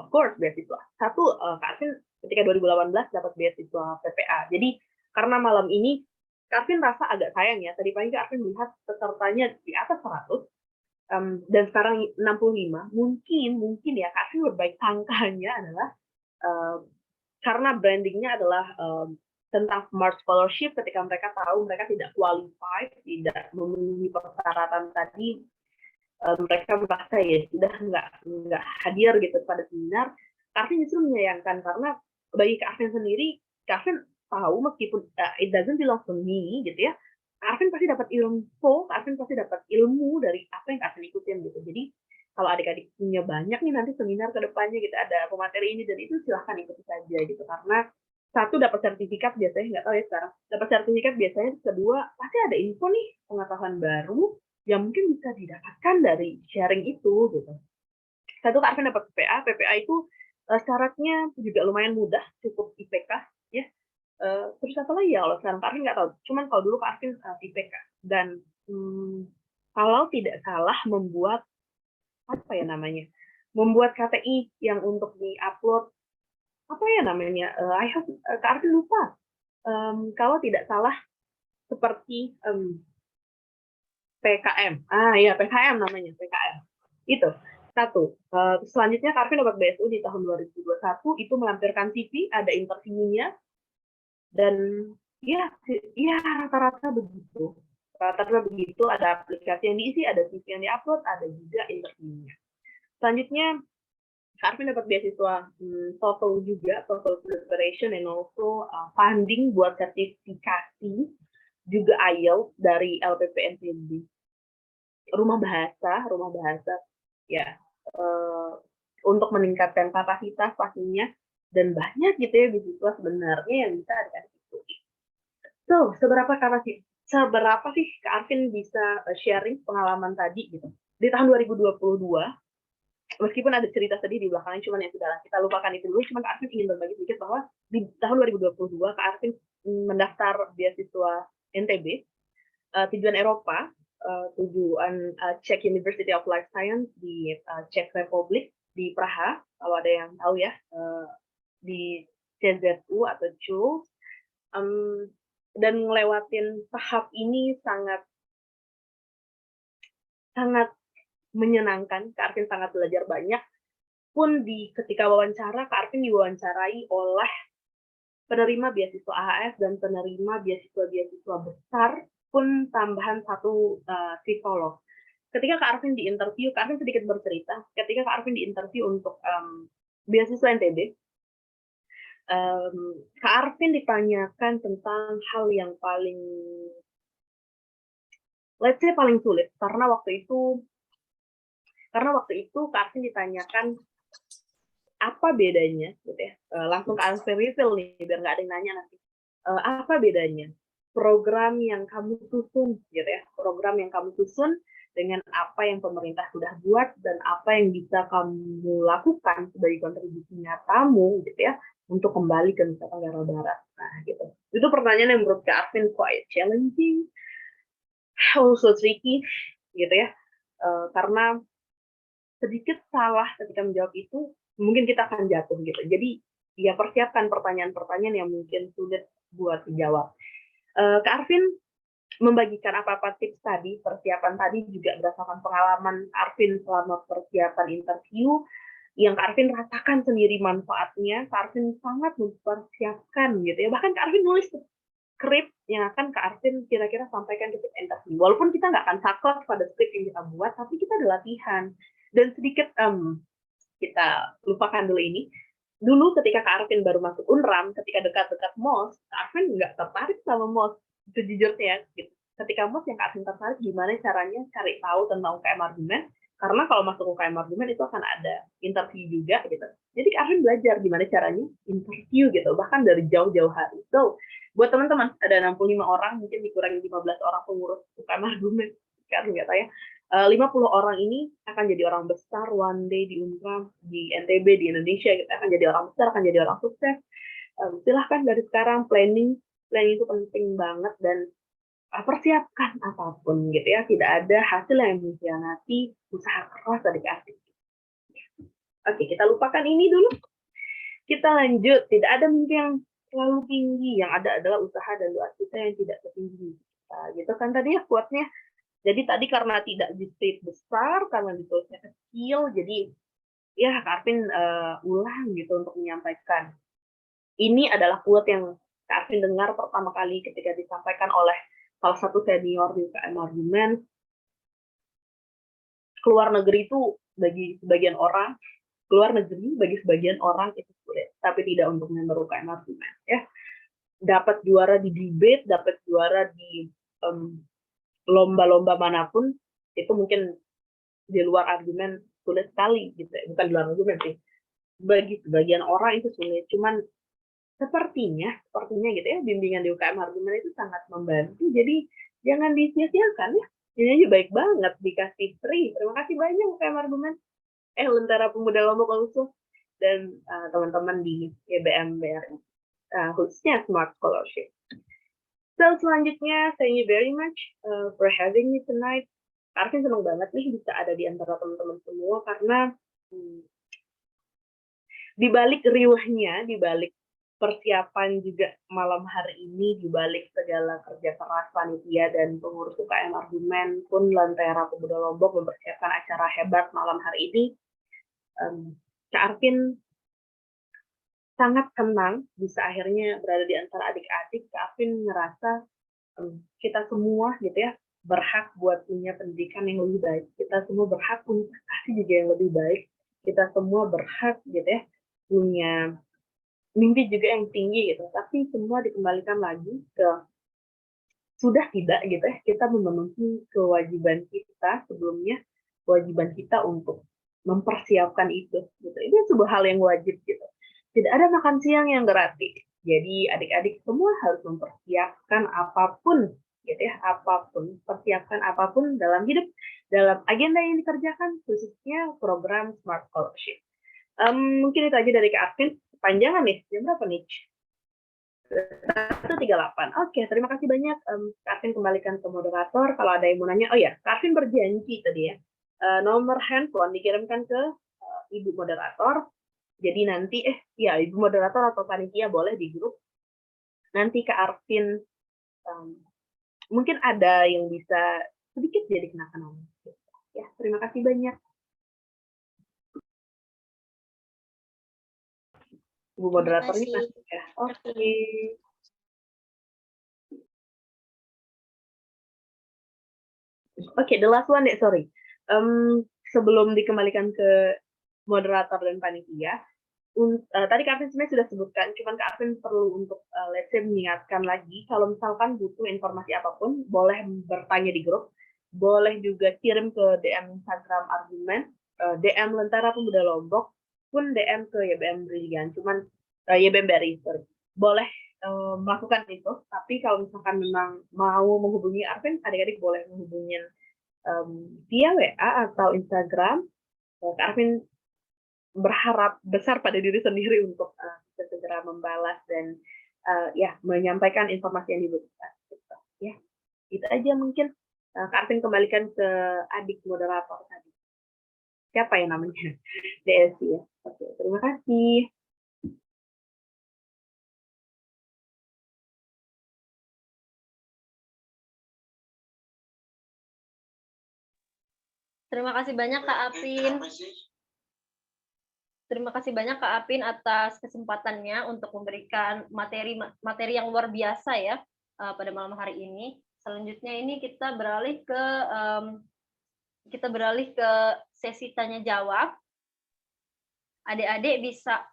S2: Of course beasiswa. Satu, Kavin ketika 2018 dapat beasiswa PPA. Jadi karena malam ini Kavin rasa agak sayang ya. Tadi pagi Kavin melihat pesertanya di atas 100 dan sekarang 65. Mungkin ya Kavin berbaik sangkanya adalah karena brandingnya adalah tentang smart scholarship. Ketika mereka tahu mereka tidak qualified, tidak memenuhi persyaratan tadi, mereka merasa ya sudah nggak hadir gitu pada seminar. Kavin justru menyayangkan karena bagi Kavin sendiri, Kavin tahu meskipun it doesn't belong to me gitu ya, Kavin pasti dapat Kavin pasti dapat ilmu dari apa yang Kavin ikutin gitu. Jadi kalau adik-adik punya banyak nih nanti seminar ke depannya gitu, ada pemateri ini dan itu silahkan ikuti saja gitu, karena satu dapat sertifikat biasanya, nggak tahu ya sekarang, dapat sertifikat biasanya, kedua pasti ada info nih, pengetahuan baru yang mungkin bisa didapatkan dari sharing itu gitu. Satu, Kavin dapat PPA itu syaratnya juga lumayan mudah, cukup IPK ya. Terus apa lagi ya kalau sekarang Kavin nggak tahu. Cuman kalau dulu Kavin IPK dan kalau tidak salah membuat apa ya namanya, membuat KTI yang untuk diupload apa ya namanya, Kavin lupa. Kalau tidak salah seperti PKM. Ya PKM namanya, PKM. Itu. Satu. Selanjutnya Kavin dapat BSU di tahun 2021, itu melampirkan CV, ada interviewnya, dan ya rata-rata begitu. Rata-rata begitu, ada aplikasi yang diisi, ada CV yang diupload, ada juga interviewnya. Selanjutnya Kavin dapat beasiswa TOEFL juga, TOEFL preparation, and also funding buat sertifikasi juga IELTS dari LPPNTB. Rumah bahasa ya, untuk meningkatkan kapasitas pastinya, dan banyak gitu ya beasiswa sebenarnya yang bisa adik-adik ikuti. So, seberapa sih Kavin bisa sharing pengalaman tadi gitu. Di tahun 2022, meskipun ada cerita sedih di belakangnya, cuman ya sudahlah, kita lupakan itu dulu. Cuman Kavin ingin berbagi sedikit bahwa di tahun 2022 Kavin mendaftar beasiswa NTB, tujuan Eropa, tujuan Czech University of Life Science di Czech Republic, di Praha, kalau ada yang tahu ya, di CZU atau CZU, dan ngelewatin tahap ini sangat menyenangkan. Kak Arvin sangat belajar banyak. Pun ketika wawancara, Kak Arvin diwawancarai oleh penerima beasiswa AHS dan penerima beasiswa besar, pun tambahan satu psikolog. Ketika Kak Arvin diinterview, Kak Arvin sedikit bercerita, ketika Kak Arvin diinterview untuk beasiswa NTB, Kak Arvin ditanyakan tentang hal yang paling, let's say paling sulit, karena waktu itu Kak Arvin ditanyakan apa bedanya, gitu ya, langsung Kak Arvin reveal nih, biar nggak ada yang nanya nanti, apa bedanya program yang kamu susun, gitu ya, program yang kamu susun dengan apa yang pemerintah sudah buat dan apa yang bisa kamu lakukan sebagai kontribusi nyatamu, gitu ya, untuk kembali ke Nusa Tenggara Barat. Nah, gitu. Itu pertanyaan yang menurut Kak Arvin quite challenging, also tricky, gitu ya, karena sedikit salah ketika menjawab itu, mungkin kita akan jatuh gitu. Jadi ya persiapkan pertanyaan-pertanyaan yang mungkin sulit buat dijawab. Kak Arvin membagikan apa-apa tips tadi, persiapan tadi juga berdasarkan pengalaman Arvin selama persiapan interview, yang Kak Arvin rasakan sendiri manfaatnya. Kak Arvin sangat mempersiapkan gitu ya. Bahkan Kak Arvin nulis skrip yang akan Kak Arvin kira-kira sampaikan ke interview. Walaupun kita nggak akan saklek pada skrip yang kita buat, tapi kita ada latihan. Dan sedikit kita lupakan dulu ini. Dulu ketika Kak Arvin baru masuk UNRAM, ketika dekat-dekat MOS, Kak Arvin nggak tertarik sama MOS. Sejujurnya, gitu. Ketika MOS yang Kak Arvin tertarik, gimana caranya cari tahu tentang UKM argumen, karena kalau masuk UKM argumen itu akan ada interview juga, gitu. Jadi Kak Arvin belajar gimana caranya interview, gitu, bahkan dari jauh-jauh hari. So, buat teman-teman, ada 65 orang, mungkin dikurangi 15 orang pengurus UKM argumen, Kak Arvin nggak tahu ya, 50 orang ini akan jadi orang besar one day di UNRAM, di NTB, di Indonesia, kita akan jadi orang besar, akan jadi orang sukses. Silahkan dari sekarang planning itu penting banget, dan persiapkan apapun gitu ya, tidak ada hasil yang mengkhianati usaha keras dari kasih. Oke, kita lupakan ini dulu. Kita lanjut, tidak ada mimpi yang terlalu tinggi, yang ada adalah usaha dan doa kita yang tidak setinggi kita. Gitu kan tadi ya quote-nya. Jadi tadi karena tidak di state besar, karena ditulisnya kecil, jadi ya Kak Arvin ulang gitu untuk menyampaikan. Ini adalah quote yang Kak Arvin dengar pertama kali ketika disampaikan oleh salah satu senior di UKM Argumen. Keluar negeri itu bagi sebagian orang, bagi sebagian orang itu sulit, tapi tidak untuk member UKM Argumen. Ya, dapat juara di debate, dapat juara di lomba-lomba manapun, itu mungkin di luar argumen sulit sekali gitu ya. Bukan di luar argumen sih, bagi sebagian orang itu sulit. Cuman sepertinya gitu ya, bimbingan di UKM argumen itu sangat membantu. Jadi jangan disia-siakan ya. Ini aja baik banget dikasih free. Terima kasih banyak UKM argumen, Lentera Pemuda Lombok khusus, dan teman-teman di YBM BRI, khususnya Smart Scholarship. So, selanjutnya, thank you very much for having me tonight. Arvin senang banget nih bisa ada di antara teman-teman semua, karena di balik riuhnya, di balik persiapan juga malam hari ini, di balik segala kerja keras panitia dan pengurus UKM Argumen pun Lentera Pemuda Lombok mempersiapkan acara hebat malam hari ini, Kak Arvin sangat tenang bisa akhirnya berada di antara adik-adik. Kak Arvin ngerasa kita semua gitu ya berhak buat punya pendidikan yang lebih baik. Kita semua berhak punya prestasi juga yang lebih baik. Kita semua berhak gitu ya punya mimpi juga yang tinggi gitu. Tapi semua dikembalikan lagi ke sudah tidak gitu ya kita memenuhi kewajiban kita sebelumnya, kewajiban kita untuk mempersiapkan itu gitu. Ini sebuah hal yang wajib gitu. Tidak ada makan siang yang gratis. Jadi adik-adik semua harus mempersiapkan apapun gitu ya, apapun, persiapkan apapun dalam hidup, dalam agenda yang dikerjakan, khususnya program Smart Scholarship. Mungkin itu aja dari Kak Arvin. Panjangan nih, jam berapa nih? 1:38. Oke, terima kasih banyak. Kak Arvin kembalikan ke moderator. Kalau ada yang mau nanya, oh ya, Kak Arvin berjanji tadi ya, nomor handphone dikirimkan ke Ibu Moderator. Jadi nanti, ya Ibu Moderator atau panitia boleh di grup. Nanti Kak Arvin, mungkin ada yang bisa sedikit jadi kenang-kenang. Ya, terima kasih banyak. Ibu Moderatornya masuk ya. Oke. Oke, the last one deh, sorry. Sebelum dikembalikan ke moderator dan panitia, tadi Kak Arvin sebenarnya sudah sebutkan, cuman Kak Arvin perlu untuk let's say mengingatkan lagi, kalau misalkan butuh informasi apapun, boleh bertanya di grup, boleh juga kirim ke DM Instagram Argumen, DM Lentera Pemuda Lombok, pun DM ke YBM Brilian, cuman YBM BRI, sorry. Boleh melakukan itu, tapi kalau misalkan memang mau menghubungi Arvin, adik-adik boleh menghubungin via WA atau Instagram. Kak Arvin berharap besar pada diri sendiri untuk bisa segera membalas dan ya menyampaikan informasi yang dibutuhkan. Gitu. Ya, itu aja mungkin. Kak Arvin kembalikan ke adik moderator tadi. siapa ya namanya? DSI ya. Oke, terima kasih.
S1: Terima kasih banyak Kak Apin. Terima kasih banyak Kak Apin atas kesempatannya untuk memberikan materi yang luar biasa ya pada malam hari ini. Selanjutnya ini kita beralih ke sesi tanya jawab. Adik-adik bisa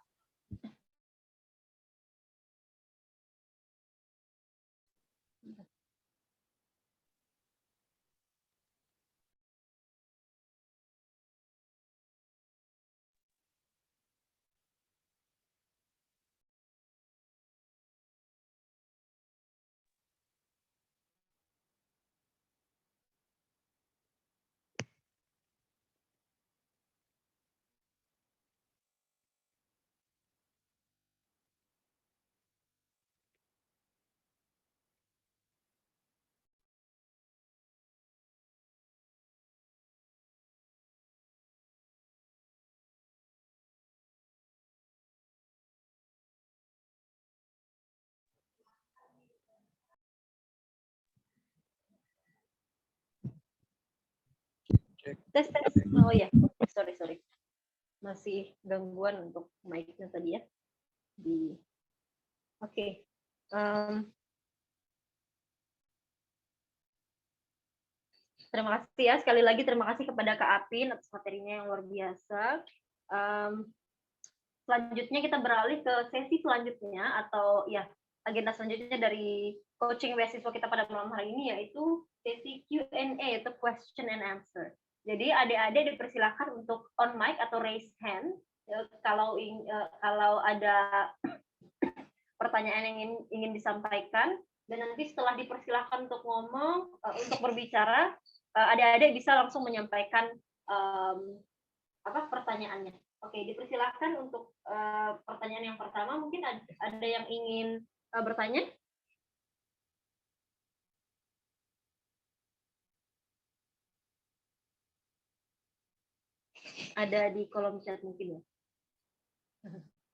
S1: tes. Oh ya, sorry. Masih gangguan untuk mic-nya tadi ya. Oke. Terima kasih ya, sekali lagi terima kasih kepada Kak Apin atas materinya yang luar biasa. Selanjutnya kita beralih ke sesi selanjutnya atau ya agenda selanjutnya dari coaching beasiswa kita pada malam hari ini, yaitu sesi Q&A atau question and answer. Jadi adik-adik dipersilakan untuk on mic atau raise hand kalau ada pertanyaan yang ingin disampaikan, dan nanti setelah dipersilakan untuk ngomong, untuk berbicara, adik-adik bisa langsung menyampaikan pertanyaannya. Oke, dipersilakan untuk pertanyaan yang pertama. Mungkin ada yang ingin bertanya? Ada di kolom chat mungkin ya.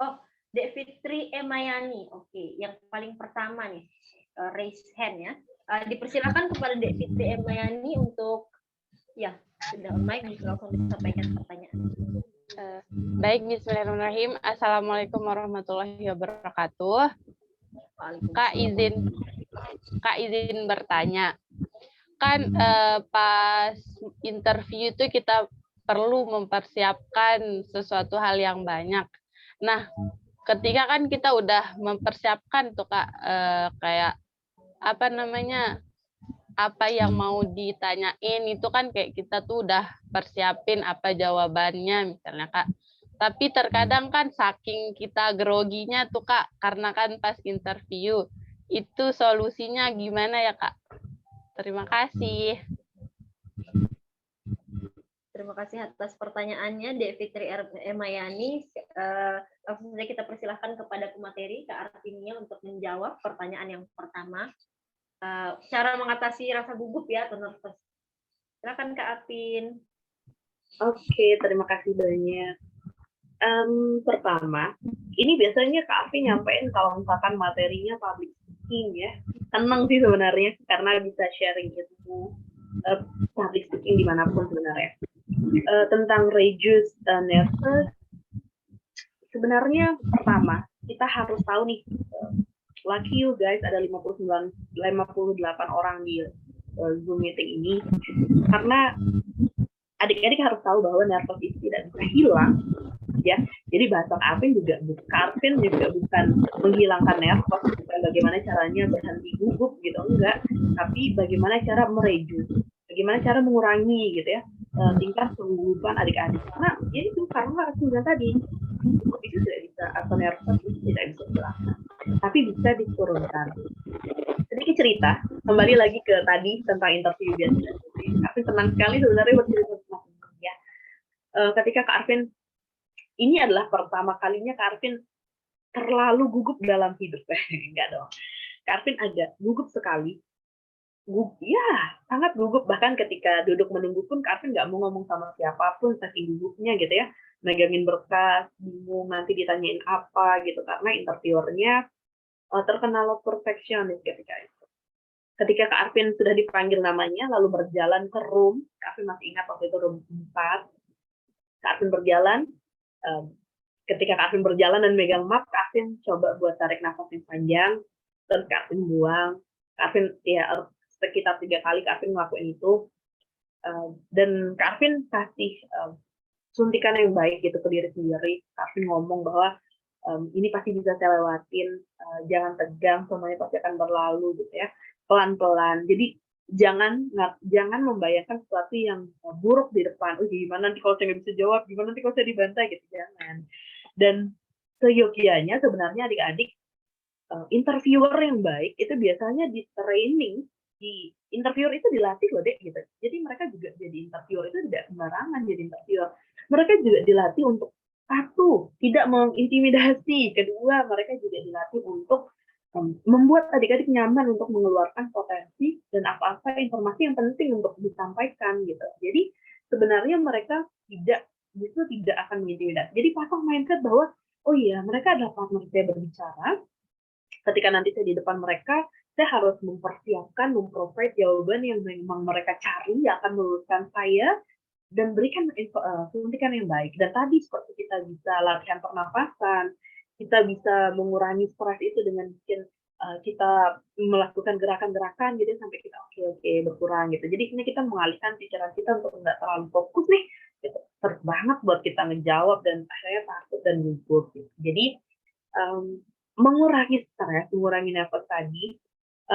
S1: Oh, Dek Fitri Emayani. Oke, yang paling pertama nih, raise hand ya. Dipersilakan kepada Dek Fitri Emayani untuk ya sudah on mic, bisa langsung disampaikan pertanyaan.
S6: Baik, bismillahirrahmanirrahim. Assalamualaikum warahmatullahi wabarakatuh. Kak izin bertanya. Kan pas interview itu kita perlu mempersiapkan sesuatu hal yang banyak. Nah, ketika kan kita udah mempersiapkan tuh Kak, kayak apa yang mau ditanyain itu kan kayak kita tuh udah persiapin apa jawabannya misalnya Kak. Tapi terkadang kan saking kita groginya tuh Kak, karena kan pas interview, itu solusinya gimana ya Kak? Terima kasih.
S1: Terima kasih atas pertanyaannya, Dek Fitri Emayani. Langsung saja kita persilahkan kepada pemateri, Kak Artinia, untuk menjawab pertanyaan yang pertama. Cara mengatasi rasa gugup ya, atau nervous. Silakan Kak Apin.
S2: Oke, terima kasih banyak. Pertama, ini biasanya Kak Apin nyampein kalau misalkan materinya public speaking ya. Senang sih sebenarnya, karena bisa sharing ilmu public speaking dimanapun sebenarnya. Tentang reduce nervous, sebenarnya pertama, kita harus tahu nih, lucky you guys, ada 58 orang di Zoom meeting ini, karena adik-adik harus tahu bahwa nervous itu tidak bisa hilang, ya. Jadi bahasa Kak Apin juga bukan menghilangkan nervous, bukan bagaimana caranya berhenti gugup gitu, enggak. Tapi bagaimana cara mereduce, bagaimana cara mengurangi gitu ya tingkat kegugupan adik-adik. Karena ya itu karena aku bilang tadi, gugup itu tidak bisa, atau nervous itu tidak bisa dihilangkan, tapi bisa diturunkan. Sedikit cerita, kembali lagi ke tadi tentang interview biasa. Aku senang sekali sebenarnya bercerita tentang ini ya. Ketika Kak Arvin, ini adalah pertama kalinya Kak Arvin terlalu gugup dalam hidup. Enggak dong. Kak Arvin agak gugup sekali Ya, sangat gugup. Bahkan ketika duduk menunggu pun Kak Arvin nggak mau ngomong sama siapapun, saking gugupnya gitu ya. Megangin berkas, bingung nanti ditanyain apa gitu, karena interviewernya terkenal perfeksionis ketika itu. Ketika Kak Arvin sudah dipanggil namanya, lalu berjalan ke room, Kak Arvin masih ingat waktu itu room 4, Kak Arvin berjalan, ketika Kak Arvin berjalan dan megang map, Kak Arvin coba buat tarik nafas yang panjang, terus Kak Arvin buang. Kak Arvin ya sekitar 3 kali Kak Arvin ngelakuin itu, dan Kak Arvin kasih suntikan yang baik gitu ke diri sendiri. Kak Arvin ngomong bahwa ini pasti bisa saya lewatin, jangan tegang, semuanya pasti akan berlalu gitu ya, pelan-pelan. Jadi jangan membayangkan sesuatu yang buruk di depan. Oh, gimana nanti kalau saya nggak bisa jawab, gimana nanti kalau saya dibantai gitu, jangan. Dan seyogianya sebenarnya adik-adik, interviewer yang baik itu biasanya di training, di interviewer itu dilatih loh dek gitu. Jadi mereka juga jadi interviewer itu tidak sembarangan jadi interviewer. Mereka juga dilatih untuk satu, tidak mengintimidasi. Kedua, mereka juga dilatih untuk membuat adik-adik nyaman untuk mengeluarkan potensi dan apa-apa informasi yang penting untuk disampaikan gitu. Jadi sebenarnya mereka justru tidak akan mengintimidasi. Jadi pasang mindset bahwa oh iya, mereka adalah partner saya berbicara. Ketika nanti saya di depan mereka, saya harus mempersiapkan, memprovide jawaban yang memang mereka cari, yang akan meluruskan saya, dan berikan suntikan yang baik. Dan tadi seperti kita bisa latihan pernapasan, kita bisa mengurangi stres itu dengan bikin kita melakukan gerakan-gerakan gitu sampai kita oke berkurang gitu. Jadi ini kita mengalihkan pikiran kita untuk nggak terlalu fokus nih, gitu. Terus banget buat kita ngejawab dan akhirnya takut dan gugup. Gitu. Jadi mengurangi stres, mengurangi nervous tadi,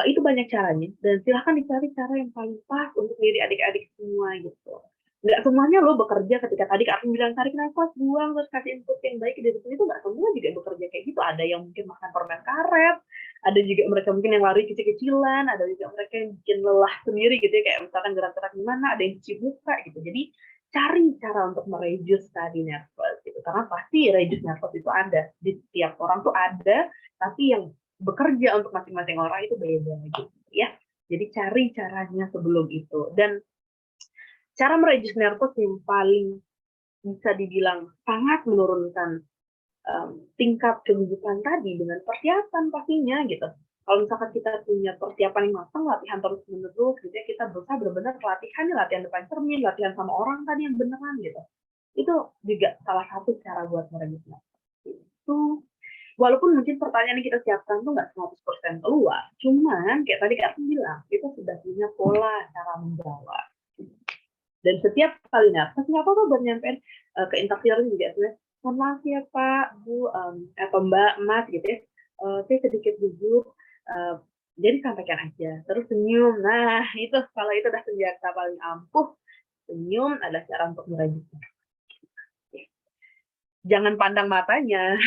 S2: itu banyak caranya. Dan silahkan dicari cara yang paling pas untuk diri adik-adik semua gitu. Nggak semuanya lo bekerja ketika tadi Kak Arvin bilang tarik nafas, buang, terus kasih input yang baik dari sini, itu nggak semua juga bekerja kayak gitu. Ada yang mungkin makan permen karet, ada juga mereka mungkin yang lari kecil-kecilan, ada juga mereka yang bikin lelah sendiri gitu ya, kayak misalkan gerak-gerak gimana, ada yang cuci muka gitu. Jadi cari cara untuk mereduce tadi nervous gitu. Karena pasti reduce nervous itu ada. Di setiap orang tuh ada, tapi yang bekerja untuk masing-masing orang itu beda gitu ya. Jadi cari caranya sebelum itu. Dan cara mereduce nervous yang paling bisa dibilang sangat menurunkan tingkat kegugupan tadi dengan persiapan pastinya gitu. Kalau misalkan kita punya persiapan yang matang, latihan terus-menerus gitu ya, kita berusaha benar-benar latihan depan cermin, latihan sama orang tadi yang beneran gitu. Itu juga salah satu cara buat mereduce nervous. Itu walaupun mungkin pertanyaan yang kita siapkan tuh nggak 100% keluar, cuman kayak tadi Kak Arvin bilang, kita sudah punya pola cara menjawab. Dan setiap kali nervous, nggak apa-apa buat nyampein ke interviewer juga sebenarnya, mohon maaf ya Pak, Bu, atau Mbak, Mas gitu ya, saya sedikit gugup, jadi sampaikan aja, terus senyum. Nah itu, kalau itu udah senjata paling ampuh, senyum adalah cara untuk mereduce. Jangan pandang matanya.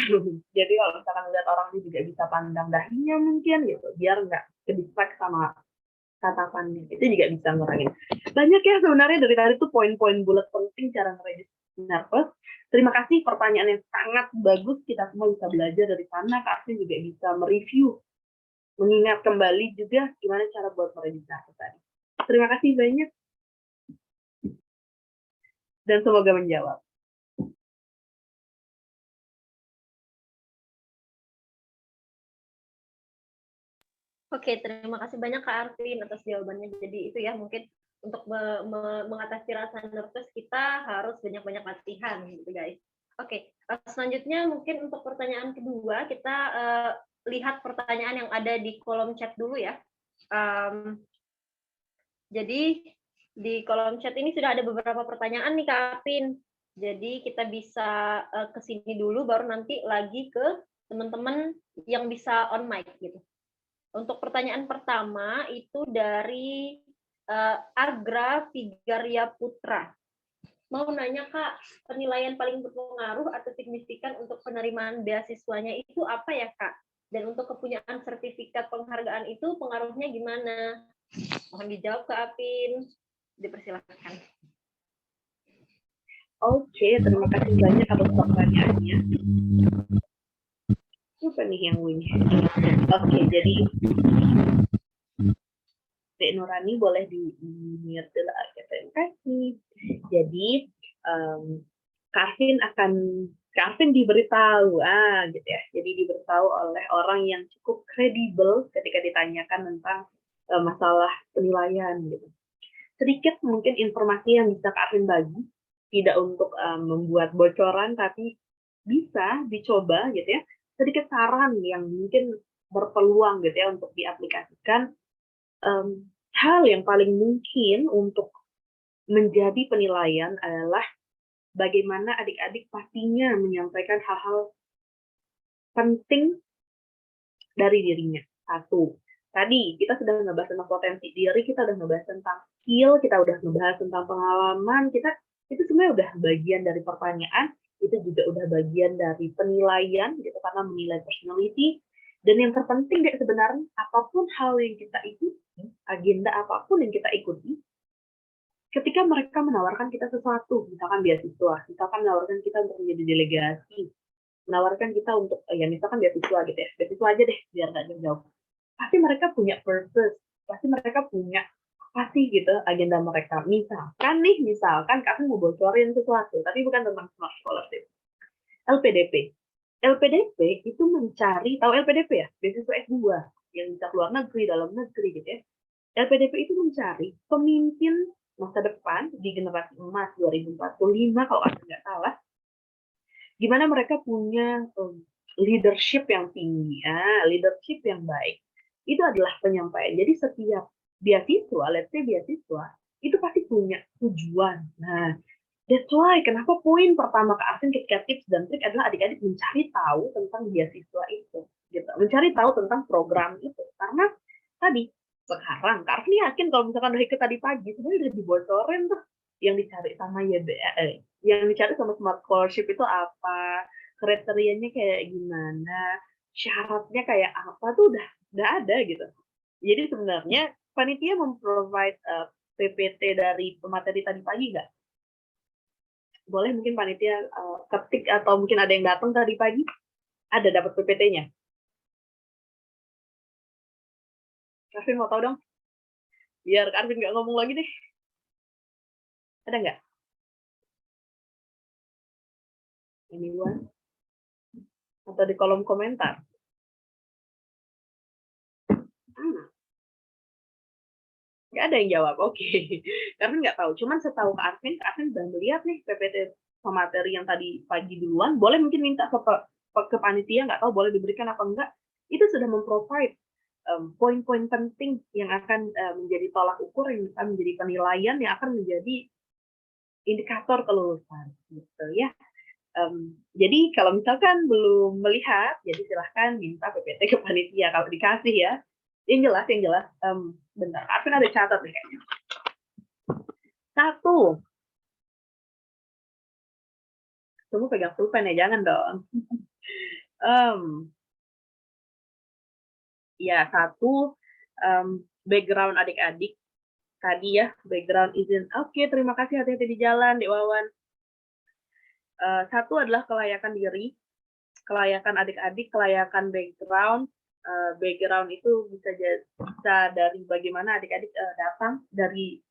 S2: Jadi kalau misalkan lihat orang ini juga bisa pandang dahinya mungkin gitu, biar nggak ke-distract sama tatapannya. Itu juga bisa ngurangin. Banyak ya sebenarnya dari tadi tuh poin-poin bulat penting cara mereduce nervous. Terima kasih, pertanyaan yang sangat bagus. Kita semua bisa belajar dari sana. Kak Arvin juga bisa mereview, mengingat kembali juga gimana cara buat mereduce nervous tadi. Terima kasih banyak. Dan semoga menjawab.
S1: Oke, terima kasih banyak Kak Arvin atas jawabannya. Jadi itu ya, mungkin untuk mengatasi rasa nervous kita harus banyak-banyak latihan gitu guys. Oke, selanjutnya mungkin untuk pertanyaan kedua kita lihat pertanyaan yang ada di kolom chat dulu ya. Jadi di kolom chat ini sudah ada beberapa pertanyaan nih Kak Arvin. Jadi kita bisa ke sini dulu, baru nanti lagi ke teman-teman yang bisa on mic gitu. Untuk pertanyaan pertama itu dari Agra Figaria Putra. Mau nanya Kak, penilaian paling berpengaruh atau signifikan untuk penerimaan beasiswanya itu apa ya Kak? Dan untuk kepunyaan sertifikat penghargaan itu pengaruhnya gimana? Mohon dijawab Kak Apin. Dipersilakan.
S2: Oke, terima kasih banyak atas pertanyaannya. Apa nih yang win? Oke, jadi Dek Nurani boleh di-mute dulu. Terima kasih. Jadi Kak Arvin diberitahu, gitu ya. Jadi diberitahu oleh orang yang cukup kredibel ketika ditanyakan tentang masalah penilaian gitu. Sedikit mungkin informasi yang bisa Kak Arvin bagi, tidak untuk membuat bocoran, tapi bisa dicoba gitu ya. Sedikit saran yang mungkin berpeluang gitu ya untuk diaplikasikan. Hal yang paling mungkin untuk menjadi penilaian adalah bagaimana adik-adik pastinya menyampaikan hal-hal penting dari dirinya. Satu, tadi kita sudah ngebahas tentang potensi diri, kita udah ngebahas tentang skill, kita udah ngebahas tentang pengalaman, itu sebenarnya udah bagian dari pertanyaan, itu juga udah bagian dari penilaian, gitu, karena menilai personality. Dan yang terpenting deh sebenarnya, apapun hal yang kita ikuti, agenda apapun yang kita ikuti, ketika mereka menawarkan kita sesuatu, misalkan beasiswa, misalkan menawarkan kita untuk menjadi delegasi, menawarkan kita untuk, ya misalkan beasiswa gitu ya, beasiswa aja deh, biar nggak jauh-jauh. Pasti mereka punya purpose, pasti mereka punya apa sih gitu agenda mereka. Misalkan Kak mau bocorin sesuatu, tapi bukan tentang smart scholarship. LPDP. LPDP itu mencari, tahu LPDP ya? Beasiswa S2, yang bisa keluar negeri, dalam negeri gitu ya. LPDP itu mencari pemimpin masa depan di generasi emas 2045 kalau aku nggak salah, gimana mereka punya leadership yang tinggi, leadership yang baik. Itu adalah penyampaian. Jadi setiap beasiswa, let's say beasiswa, itu pasti punya tujuan. Nah, that's why kenapa poin pertama Kak Arvin ketika tips dan trik adalah adik-adik mencari tahu tentang beasiswa itu, gitu. Mencari tahu tentang program itu, karena tadi sekarang Kak Arvin yakin kalau misalkan udah ikut tadi pagi sebenarnya udah dibocorin tuh yang dicari sama YBA, yang dicari sama Smart Scholarship itu apa, kriterianya kayak gimana, syaratnya kayak apa tuh udah ada gitu. Jadi sebenarnya panitia memprovide PPT dari pemateri tadi pagi nggak? Boleh mungkin panitia ketik atau mungkin ada yang datang tadi pagi, ada dapat PPT-nya. Arvin mau tahu dong? Biar Arvin nggak ngomong lagi deh. Ada nggak? Anyone? Atau di kolom komentar? Nggak ada yang jawab, oke. Karena nggak tahu. Cuman setahu Kak Arvin udah melihat nih PPT pemateri yang tadi pagi duluan. Boleh mungkin minta ke panitia, nggak tahu boleh diberikan apa enggak. Itu sudah memprovide poin-poin penting yang akan menjadi tolak ukur, yang akan menjadi penilaian, yang akan menjadi indikator kelulusan, gitu ya. Jadi kalau misalkan belum melihat, jadi silahkan minta PPT ke panitia kalau dikasih ya. Yang jelas, bentar, Arvin ada catat nih kayaknya. 1. Semua pegang pulpen ya, jangan dong. Ya, 1, background adik-adik. Tadi ya, background izin. Oke, terima kasih, hati-hati di jalan, Dek Wawan. 1 adalah kelayakan diri, kelayakan adik-adik, kelayakan background. Background itu bisa dari bagaimana adik-adik datang, dari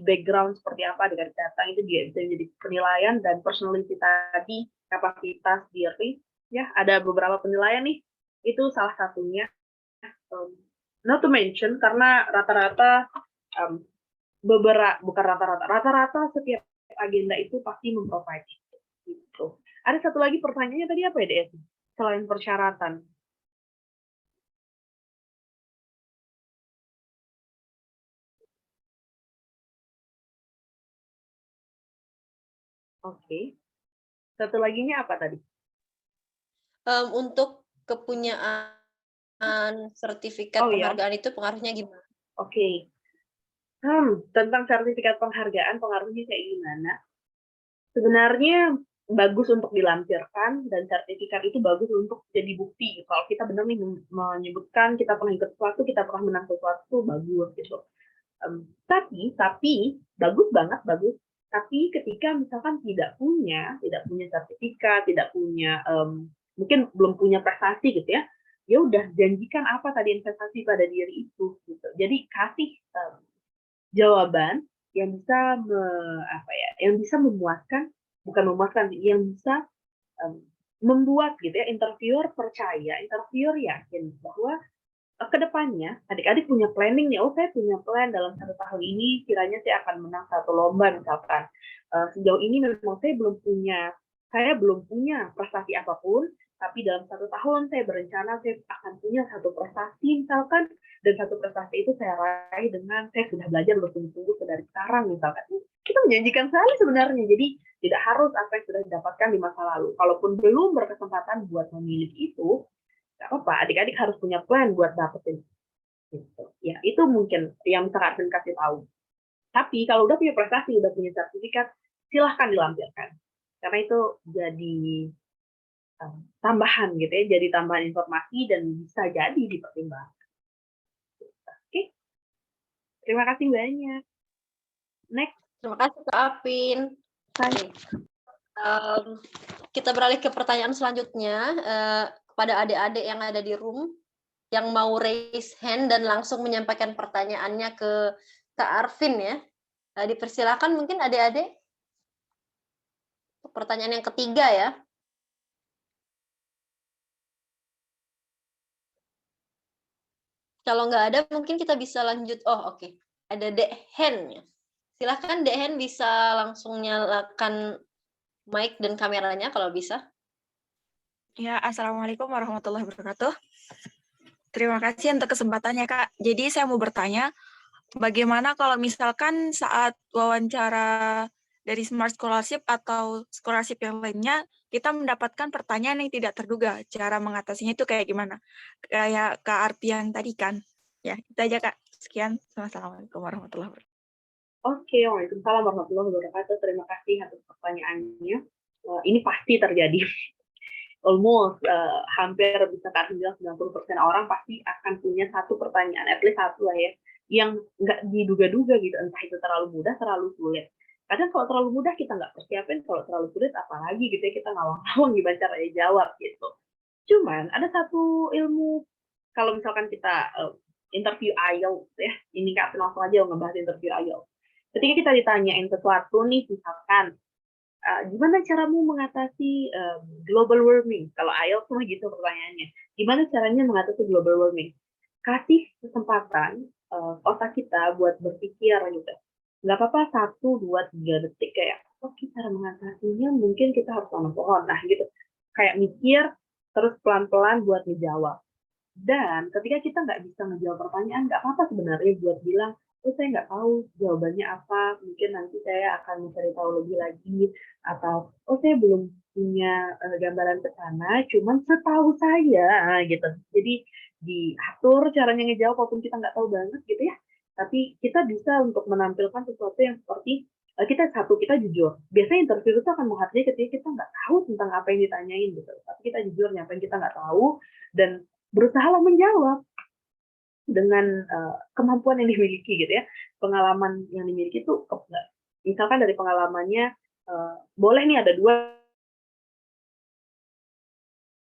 S2: background seperti apa adik-adik datang, itu juga bisa menjadi penilaian. Dan personality tadi, kapasitas diri, ya ada beberapa penilaian nih, itu salah satunya. Not to mention, karena rata-rata bukan rata-rata setiap agenda itu pasti memprovide gitu. Ada satu lagi pertanyaannya tadi apa ya, DS? Selain persyaratan. Oke. Satu laginya apa tadi?
S1: Untuk kepunyaan sertifikat penghargaan itu pengaruhnya gimana?
S2: Oke. Tentang sertifikat penghargaan, pengaruhnya kayak gimana? Sebenarnya bagus untuk dilampirkan, dan sertifikat itu bagus untuk jadi bukti. Kalau kita benar nih menyebutkan kita pernah ikut sesuatu, kita pernah menang sesuatu, bagus gitu. Tapi bagus banget, bagus. Tapi ketika misalkan tidak punya sertifikat, tidak punya mungkin belum punya prestasi gitu ya, ya udah janjikan apa tadi investasi pada diri itu gitu. Jadi kasih jawaban yang bisa yang bisa memuaskan, bukan memuaskan, yang bisa membuat gitu ya interviewer percaya, interviewer yakin bahwa ke depannya adik-adik punya planning nih. Oh, saya punya plan dalam 1 tahun ini kiranya saya akan menang 1 lomba misalkan. Sejauh ini memang saya belum punya prestasi apapun, tapi dalam 1 tahun saya berencana saya akan punya 1 prestasi misalkan, dan 1 prestasi itu saya raih dengan saya sudah belajar bersungguh-sungguh dari sekarang misalkan. Kita menjanjikan sekali sebenarnya. Jadi tidak harus apa yang sudah didapatkan di masa lalu. Kalaupun belum berkesempatan buat memiliki itu, nggak apa-apa, adik-adik harus punya plan buat dapetin gitu. Ya, itu mungkin yang bisa Kak Arvin kasih tahu. Tapi kalau udah punya prestasi, udah punya sertifikat, silahkan dilampirkan. Karena itu jadi tambahan gitu ya, jadi tambahan informasi dan bisa jadi dipertimbangkan. Oke, terima kasih banyak. Next.
S1: Terima kasih Kak Apin. Kita beralih ke pertanyaan selanjutnya kepada adik-adik yang ada di room yang mau raise hand dan langsung menyampaikan pertanyaannya ke Kak Arvin ya. Dipersilakan mungkin adik-adik. Pertanyaan yang ketiga ya. Kalau nggak ada mungkin kita bisa lanjut. Oh oke. Ada Dek Hen. Silakan Dek Hen bisa langsung nyalakan mic dan kameranya kalau bisa.
S5: Ya, Assalamualaikum warahmatullahi wabarakatuh. Terima kasih untuk kesempatannya, Kak. Jadi saya mau bertanya, bagaimana kalau misalkan saat wawancara dari Smart Scholarship atau scholarship yang lainnya, kita mendapatkan pertanyaan yang tidak terduga. Cara mengatasinya itu kayak gimana? Kayak Kak Arpi yang tadi kan. Ya, itu aja, Kak. Sekian. Assalamualaikum warahmatullahi wabarakatuh.
S2: Oke, waalaikumsalam warahmatullahi wabarakatuh. Terima kasih atas pertanyaannya. Ini pasti terjadi. Almost hampir bisa Kak bilang 90% orang pasti akan punya satu pertanyaan, at least satu lah ya, yang nggak diduga-duga gitu, entah itu terlalu mudah, terlalu sulit. Kadang kalau terlalu mudah kita nggak persiapin, kalau terlalu sulit apalagi gitu ya, kita ngawang-ngawang gimana caranya jawab gitu. Cuman ada satu ilmu, kalau misalkan kita interview IELTS ya, ini Kak langsung aja ngebahas interview IELTS. Ketika kita ditanyain sesuatu nih, misalkan gimana caramu mengatasi global warming? Kalau IELTS mah gitu pertanyaannya. Gimana caranya mengatasi global warming? Kasih kesempatan otak kita buat berpikir gitu. Nggak apa-apa 1, 2, 3 detik kayak, oke, cara mengatasinya mungkin kita harus tanam pohon. Nah gitu. Kayak mikir, terus pelan-pelan buat menjawab. Dan ketika kita nggak bisa menjawab pertanyaan, nggak apa-apa sebenarnya buat bilang, oh saya nggak tahu jawabannya apa, mungkin nanti saya akan mencari tahu lebih lagi, atau oh saya belum punya gambaran ke sana, cuman setahu saya gitu. Jadi diatur caranya ngejawab walaupun kita nggak tahu banget gitu ya. Tapi kita bisa untuk menampilkan sesuatu yang seperti kita jujur. Biasanya interview itu akan menghargai ketika kita nggak tahu tentang apa yang ditanyain gitu. Tapi kita jujur nyampain kita nggak tahu dan berusaha menjawab dengan kemampuan yang dimiliki gitu ya, pengalaman yang dimiliki itu misalkan dari pengalamannya boleh nih ada 2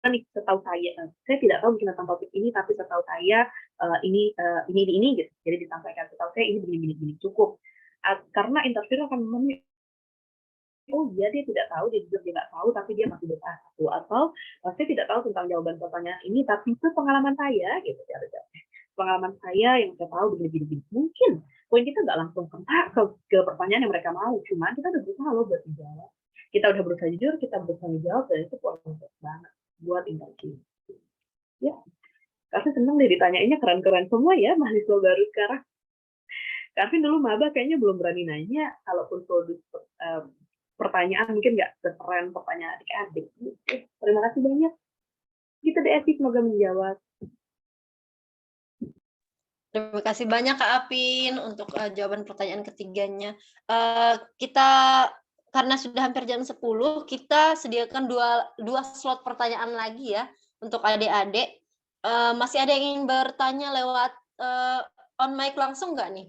S2: nih, setahu saya tidak tahu bikin tentang topik ini, tapi setahu saya ini gitu, jadi disampaikan setahu saya ini begini cukup. Karena interviewer akan memilih, oh dia tidak tahu, dia nggak tahu, tapi dia masih berusaha satu, atau saya tidak tahu tentang jawaban pertanyaan ini, tapi itu pengalaman saya gitu ya, pengalaman saya yang saya tahu begini. Mungkin poin kita nggak langsung ke pertanyaan yang mereka mau, cuman kita udah berusaha loh buat menjawab, kita udah berusaha jujur, kita berusaha menjawab, dan itu poin banget buat interview ya. Karena seneng deh ditanyainnya keren-keren semua ya mahasiswa baru sekarang. Karena dulu maba kayaknya belum berani nanya, kalaupun produk pertanyaan mungkin nggak sekeren pertanyaan adik-adik. Terima kasih banyak. Gitu deh, Esi, semoga menjawab.
S1: Terima kasih banyak Kak Apin untuk jawaban pertanyaan ketiganya. Kita karena sudah hampir jam 10, kita sediakan dua slot pertanyaan lagi ya untuk adik-adik. Masih ada yang ingin bertanya lewat on mic langsung nggak nih?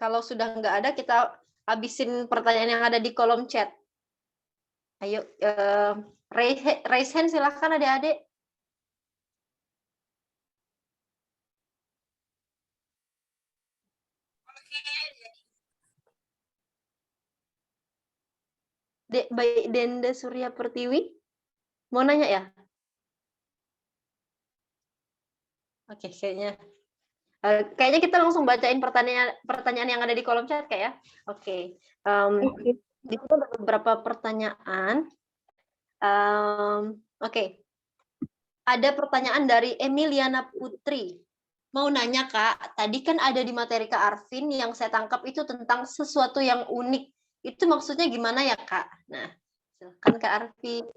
S1: Kalau sudah nggak ada, kita habisin pertanyaan yang ada di kolom chat. Ayo, raise hand silahkan adik-adik. Baik Denda Surya Pertiwi, mau nanya ya? Oke, kayaknya kita langsung bacain pertanyaan yang ada di kolom chat kayak ya. Oke. Di situ ada beberapa pertanyaan. Oke. Ada pertanyaan dari Emiliana Putri. Mau nanya Kak, tadi kan ada di materi Kak Arvin yang saya tangkap itu tentang sesuatu yang unik. Itu maksudnya gimana ya Kak? Nah, silakan Kak Arvin.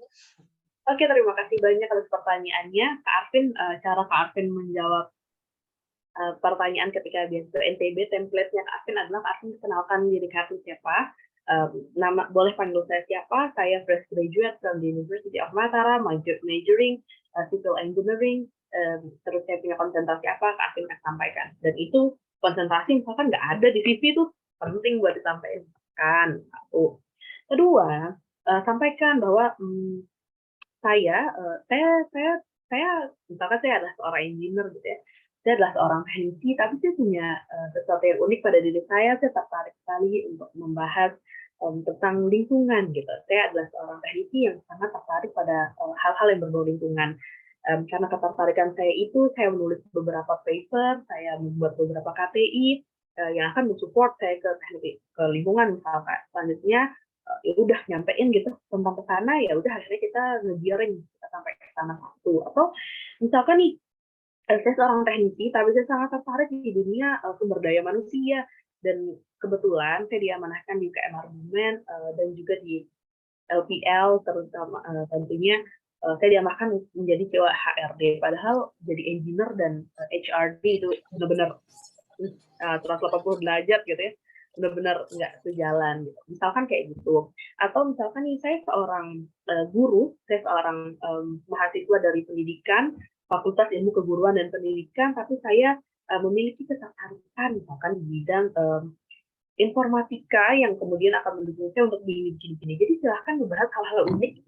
S2: Oke, terima kasih banyak atas pertanyaannya. Kak Arvin, cara Kak Arvin menjawab pertanyaan ketika beasiswa NTB, template-nya Kak Arvin adalah Kak Arvin kenalkan diri Kak Arvin siapa, nama boleh panggil saya siapa, saya fresh graduate from the University of Mataram, majoring civil engineering, terus saya punya konsentrasi apa, Kak Arvin akan sampaikan. Dan itu konsentrasi misalkan nggak ada di CV itu penting buat disampaikan. Satu. Kedua, sampaikan bahwa saya misalkan saya adalah seorang engineer gitu ya, saya adalah seorang teknisi, tapi saya punya sesuatu yang unik pada diri saya tertarik sekali untuk membahas tentang lingkungan gitu. Saya adalah seorang teknisi yang sangat tertarik pada hal-hal yang berbau lingkungan. Karena ketertarikan saya itu, saya menulis beberapa paper, saya membuat beberapa KTI yang akan mensupport saya ke teknik ke lingkungan misalkan. Selanjutnya ya udah nyampein gitu tentang ke sana, ya udah akhirnya kita ngegiring kita sampai ke sana satu. Atau misalkan nih saya seorang teknisi tapi saya sangat tertarik di dunia sumber daya manusia, dan kebetulan saya diamanahkan di UKM Argumen dan juga di LPL, terutama tentunya saya diamanahkan menjadi cewek HRD, padahal jadi engineer dan HRD itu benar-benar 180 derajat gitu ya, benar-benar nggak sejalan gitu. Misalkan kayak gitu. Atau misalkan nih saya seorang guru, saya seorang mahasiswa dari pendidikan, Fakultas Ilmu Keguruan dan Pendidikan, tapi saya memiliki ketertarikan misalkan di bidang informatika yang kemudian akan mendukung saya untuk gini-gini. Jadi silahkan membahas hal-hal unik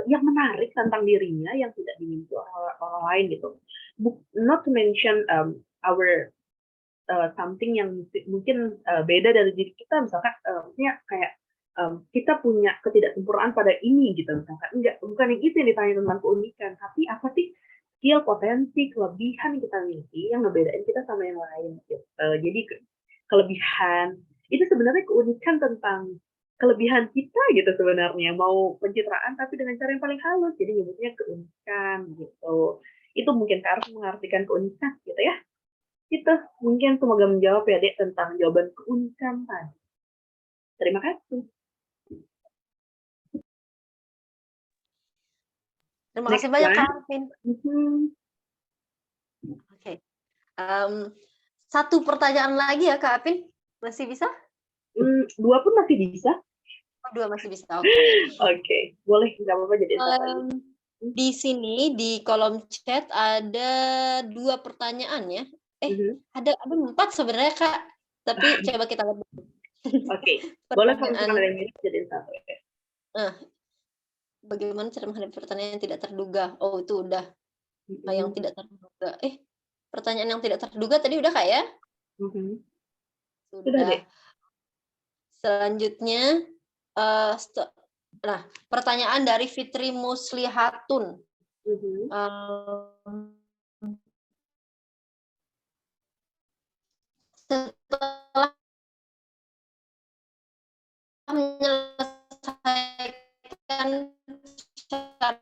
S2: yang menarik tentang dirinya yang tidak dimiliki orang lain gitu. Not to mention our something yang mungkin beda dari diri kita, misalkan maksudnya kayak kita punya ketidaksempurnaan pada ini gitu, misalkan enggak, bukan yang itu yang ditanya tentang keunikan, tapi apa sih skill, potensi, kelebihan yang kita miliki yang ngebedain kita sama yang lain gitu. Jadi kelebihan itu sebenarnya keunikan tentang kelebihan kita gitu sebenarnya, mau pencitraan tapi dengan cara yang paling halus, jadi nyebutnya keunikan gitu. Itu mungkin harus mengartikan keunikan gitu ya. Itu mungkin semoga menjawab ya Dek tentang jawaban keunikan tadi. Terima kasih.
S1: Terima kasih banyak Kak Arvin. Oke. Satu pertanyaan lagi ya Kak Arvin, masih bisa?
S2: 2 pun masih bisa.
S1: Oh, 2 masih bisa. Oke.
S2: Oke, boleh, nggak apa-apa jadi
S1: di sini di kolom chat ada 2 pertanyaan ya. Ada 4 sebenarnya Kak, tapi coba kita lihat dulu. Oke,
S2: boleh kalau misalkan ada yang mirip jadiin 1 ya.
S1: Bagaimana cara menghadapi pertanyaan yang tidak terduga? Oh, itu udah. Yang tidak terduga. Pertanyaan yang tidak terduga tadi udah Kak ya? Sudah deh. Selanjutnya, nah, pertanyaan dari Fitri Muslihatun. Setelah menyelesaikan cara